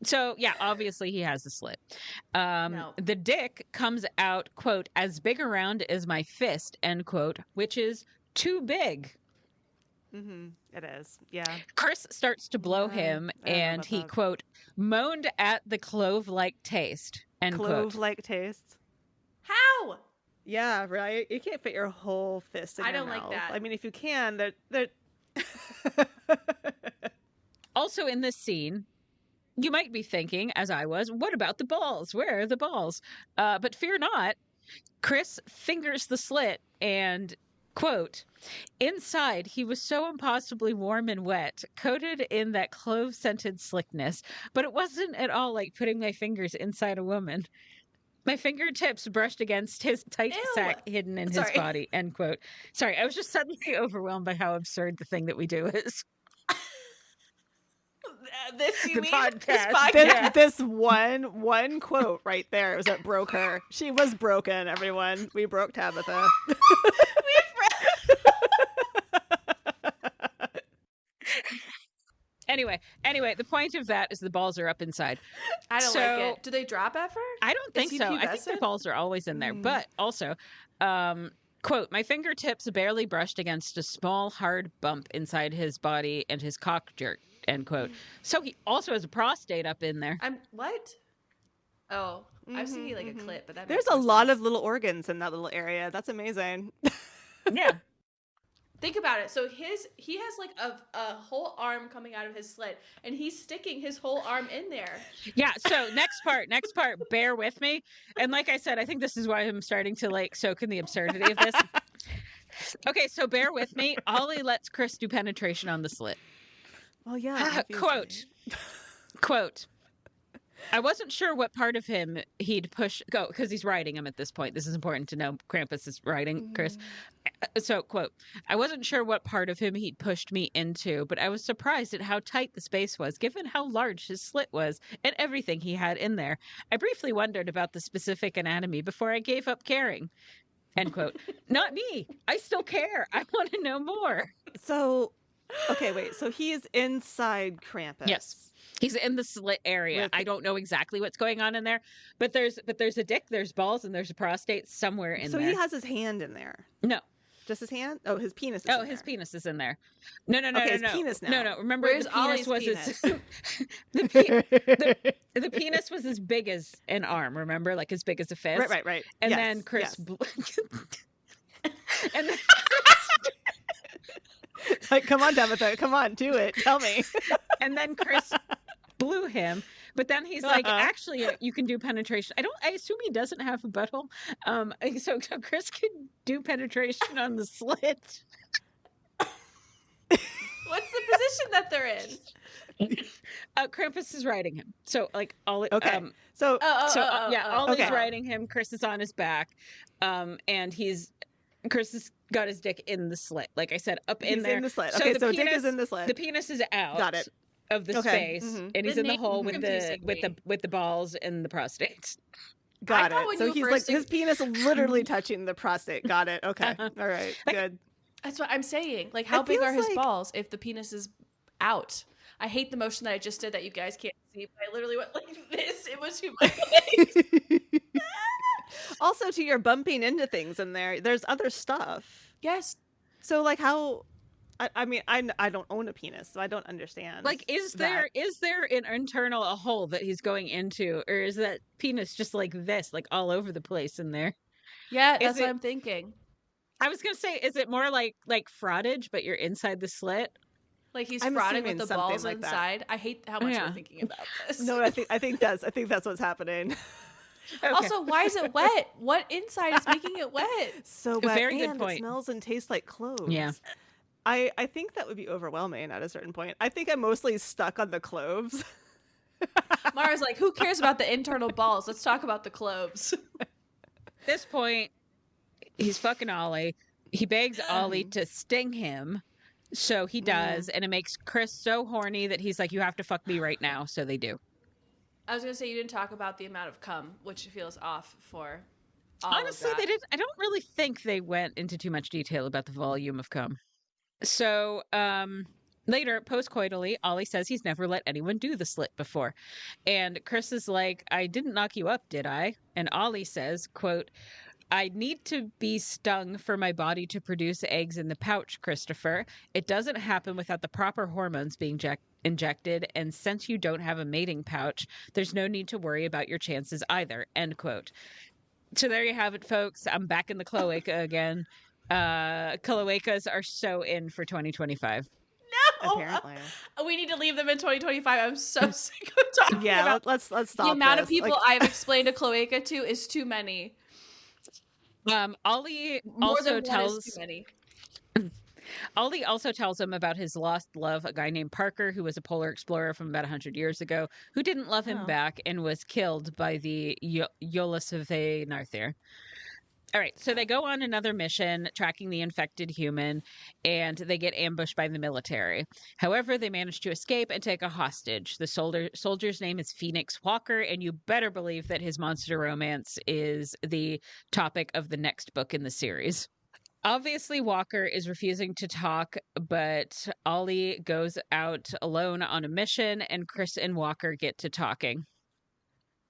So, yeah, obviously he has a slit. No. The dick comes out, quote, as big around as my fist, end quote, which is too big. Mm-hmm. It is. Yeah. Chris starts to blow Yeah, him, I don't know and about he, that. quote, moaned at the clove-like taste, end quote. Clove-like taste. How? Yeah, right. You can't fit your whole fist in I your don't like mouth. that. I mean, if you can, they're. Also in this scene, you might be thinking, as I was, what about the balls? Where are the balls? But fear not. Chris fingers the slit and, quote, inside he was so impossibly warm and wet, coated in that clove-scented slickness, but it wasn't at all like putting my fingers inside a woman. My fingertips brushed against his tight Ew. sack hidden in his Sorry. body, end quote. Sorry, I was just suddenly overwhelmed by how absurd the thing that we do is. This you The mean? podcast. This podcast? This one quote right there, it was what broke her. She was broken, everyone. We broke Tabitha. Anyway, the point of that is the balls are up inside. I don't like it. Do they drop ever? I don't think he so. I think the pubescent? balls are always in there. But also, quote, my fingertips barely brushed against a small, hard bump inside his body and his cock jerked, end quote. So he also has a prostate up in there. What? Oh, I've seen like a clip, but that There's makes a more lot sense. of little organs in that little area. That's amazing. Yeah. Think about it. So he has like a whole arm coming out of his slit, and he's sticking his whole arm in there. Yeah. So next part, bear with me. And like I said, I think this is why I'm starting to like soak in the absurdity of this. Okay, so bear with me. Ollie lets Chris do penetration on the slit. Well, yeah. Quote, I wasn't sure what part of him he'd push go because he's riding him at this point. This is important to know. Krampus is riding Chris. So, quote, I wasn't sure what part of him he'd pushed me into, but I was surprised at how tight the space was, given how large his slit was and everything he had in there. I briefly wondered about the specific anatomy before I gave up caring. End quote. Not me. I still care. I want to know more. So, okay, wait. So he's inside Krampus. Yes. He's in the slit area. I don't know exactly what's going on in there, but there's a dick, there's balls, and there's a prostate somewhere in there. So he has his hand in there. No. Just his hand? Oh, his penis is in his there. penis is in there. No. Okay, his penis now. No. Remember, Where's the penis Ollie's was penis? the penis was as big as an arm. Remember, like as big as a fist. Right. And Yes, then Chris, and then like, come on, Tabitha. Come on, do it. Tell me. and then Chris blew him. But then he's like, actually, you can do penetration. I assume he doesn't have a butthole. So Chris can do penetration on the slit. What's the position that they're in? Krampus is riding him. So like Ollie. Okay. Ollie's okay. riding him. Chris is on his back, and Chris has got his dick in the slit. Like I said, up in He's there. in the slit. So Okay, the so penis, dick is in the slit. The penis is out. Got it. Of the Okay. space, Mhm. and he's The in the name hole is with confusing me. the balls and the prostate. Got thought it. when So you he's first like his penis literally touching the prostate. Got it. Okay. All right. Good. That's what I'm saying. Like, how It big are feels his like- balls if the penis is out? I hate the motion that I just did that you guys can't see, but I literally went like this. It was too much. Also, to your bumping into things in there, there's other stuff. Yes. So, like, how? I mean, I don't own a penis, so I don't understand. Like, is there an internal a hole that he's going into, or is that penis just like this, like all over the place in there? Yeah, Is that's what it- I'm thinking. I was gonna say, is it more like frottage, but you're inside the slit? Like he's I'm frauding assuming with the something balls like that. inside. I hate how much Yeah. we're thinking about this. no, I think that's what's happening. Okay. Also, why is it wet? What inside is making it wet? So A wet, very good and point. it smells and tastes like cloves. Yeah. I think that would be overwhelming at a certain point. I think I'm mostly stuck on the cloves. Mara's like, who cares about the internal balls? Let's talk about the cloves. At this point, he's fucking Ollie. He begs Ollie to sting him. So he does, and it makes Chris so horny that he's like, you have to fuck me right now. So they do. I was gonna say you didn't talk about the amount of cum, which feels off for all Honestly, of they that. didn't. I don't really think they went into too much detail about the volume of cum. So later, postcoitally, Ollie says he's never let anyone do the slit before. And Chris is like, I didn't knock you up, did I? And Ollie says, quote, I need to be stung for my body to produce eggs in the pouch, Christopher. It doesn't happen without the proper hormones being injected. And since you don't have a mating pouch, there's no need to worry about your chances either, end quote. So there you have it, folks. I'm back in the cloaca again. Cloacas are so in for 2025. No, Apparently. we need to leave them in 2025. I'm so sick of talking Yeah, about let's stop. the amount of this. people Like, I've explained a cloaca to is too many. Ollie More also than one is tells too many. Ollie also tells him about his lost love, a guy named Parker, who was a polar explorer from about 100 years ago, who didn't love him Oh. back and was killed by the Yolasave Narthir. All right, so they go on another mission tracking the infected human, and they get ambushed by the military. However, they manage to escape and take a hostage. The soldier's name is Phoenix Walker, and you better believe that his monster romance is the topic of the next book in the series. Obviously, Walker is refusing to talk, but Ollie goes out alone on a mission, and Chris and Walker get to talking.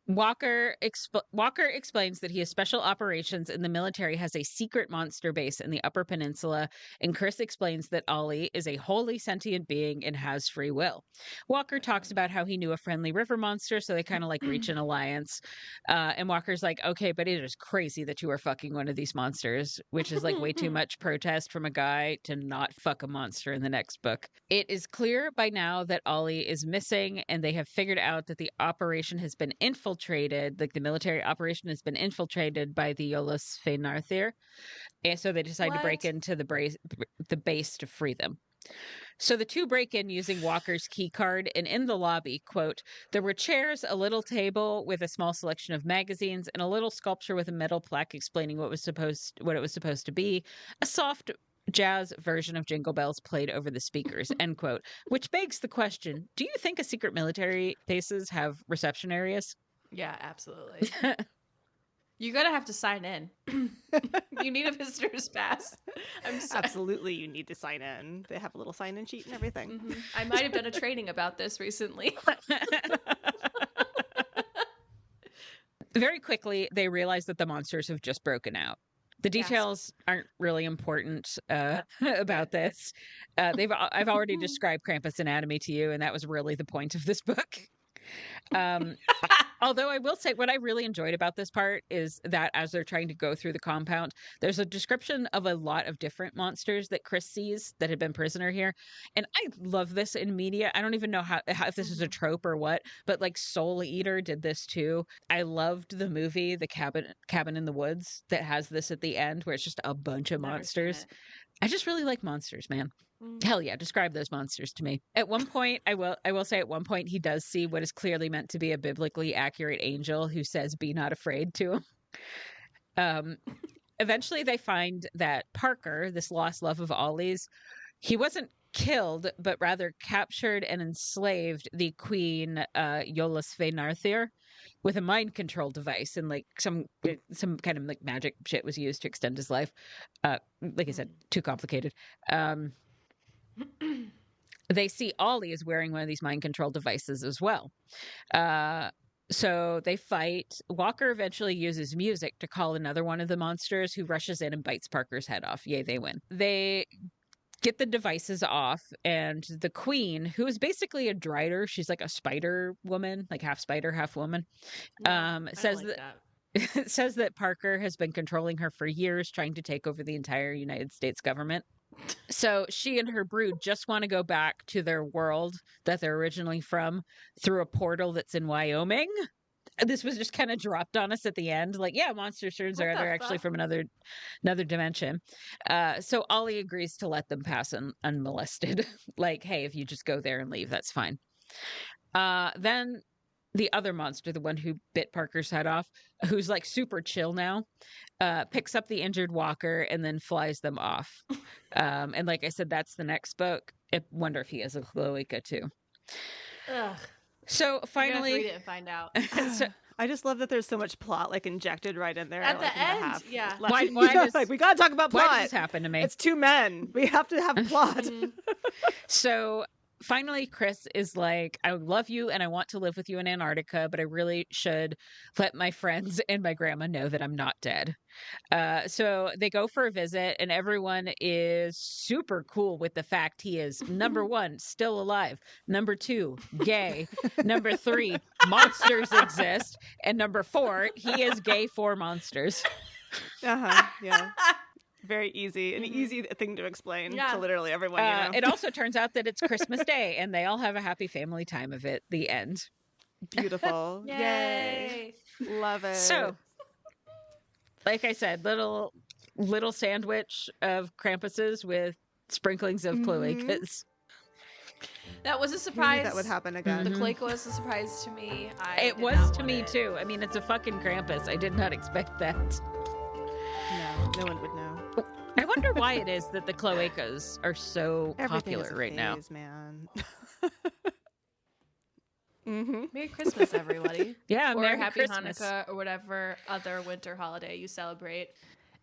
Walker explains that he has special operations and the military has a secret monster base in the Upper Peninsula, and Chris explains that Ollie is a wholly sentient being and has free will. Walker talks about how he knew a friendly river monster, so they kind of like reach an alliance. And Walker's like, okay, but it is crazy that you are fucking one of these monsters, which is like way too much protest from a guy to not fuck a monster in the next book. It is clear by now that Ollie is missing, and they have figured out that the operation has been infiltrated, like the military operation has been infiltrated by the Yolas Fenarthir, and so they decide to break into the base to free them. So the two break in using Walker's key card, and in the lobby, quote, there were chairs, a little table with a small selection of magazines, and a little sculpture with a metal plaque explaining what it was supposed to be, a soft jazz version of Jingle Bells played over the speakers, end quote. Which begs the question, do you think a secret military bases have reception areas? Yeah, absolutely. You're going to have to sign in. You need a visitor's pass. I'm sorry. Absolutely, you need to sign in. They have a little sign-in sheet and everything. Mm-hmm. I might have done a training about this recently. Very quickly, they realize that the monsters have just broken out. The details aren't really important about this. I've already described Krampus anatomy to you, and that was really the point of this book. Although I will say what I really enjoyed about this part is that as they're trying to go through the compound, there's a description of a lot of different monsters that Chris sees that had been prisoner here. And I love this in media. I don't even know how if this is a trope or what, but like Soul Eater did this too. I loved the movie, The Cabin in the Woods, that has this at the end where it's just a bunch of monsters. I just really like monsters, man. Hell yeah, describe those monsters to me. At one point, I will say at one point he does see what is clearly meant to be a biblically accurate angel who says, be not afraid to him. Eventually they find that Parker, this lost love of Ollie's, he wasn't killed, but rather captured and enslaved the queen Yolas Fenarthir with a mind control device, and like some kind of like magic shit was used to extend his life. Like I said, too complicated. They see Ollie is wearing one of these mind control devices as well. So they fight. Walker eventually uses music to call another one of the monsters, who rushes in and bites Parker's head off. Yay, they win. They get the devices off, and the queen, who is basically a drider, she's like a spider woman, like half spider, half woman, says that says that Parker has been controlling her for years, trying to take over the entire United States government. So she and her brood just want to go back to their world that they're originally from through a portal that's in Wyoming. This was just kind of dropped on us at the end. Like, yeah, monster turns are they're actually from another dimension. So Ollie agrees to let them pass unmolested. Like, hey, if you just go there and leave, that's fine. Then the other monster, the one who bit Parker's head off, who's like super chill now, picks up the injured Walker and then flies them off. And like I said, that's the next book. I wonder if he has a cloaca too. Ugh. So finally, read it and find out. I just love that there's so much plot like injected right in there At like, the end. Yeah. Why does, like, we gotta talk about plot. Why does this happen to me? It's two men. We have to have plot. So finally, Chris is like, I love you and I want to live with you in Antarctica, but I really should let my friends and my grandma know that I'm not dead. So they go for a visit, and everyone is super cool with the fact he is, number one, still alive. Number two, gay. Number three, monsters exist. And number four, he is gay for monsters. Yeah. Very easy, an easy thing to explain to literally everyone. You know? It also turns out that it's Christmas Day, and they all have a happy family time of it. The end. Beautiful. Yay. Love it. So, like I said, little sandwich of Krampuses with sprinklings of cloacas. That was a surprise. That would happen again. The cloaca was a surprise to me. It was to me too. I mean, it's a fucking Krampus. I did not expect that. No. No one would know. I wonder why it is that the cloacas are so Everything popular is a right now. phase, man. Mm-hmm. Merry Christmas, everybody. Yeah, Or Merry Happy Christmas. Hanukkah or whatever other winter holiday you celebrate.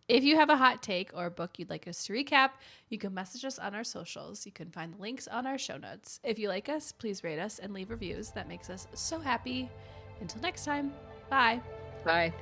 If you have a hot take or a book you'd like us to recap, you can message us on our socials. You can find the links on our show notes. If you like us, please rate us and leave reviews. That makes us so happy. Until next time, bye. Bye.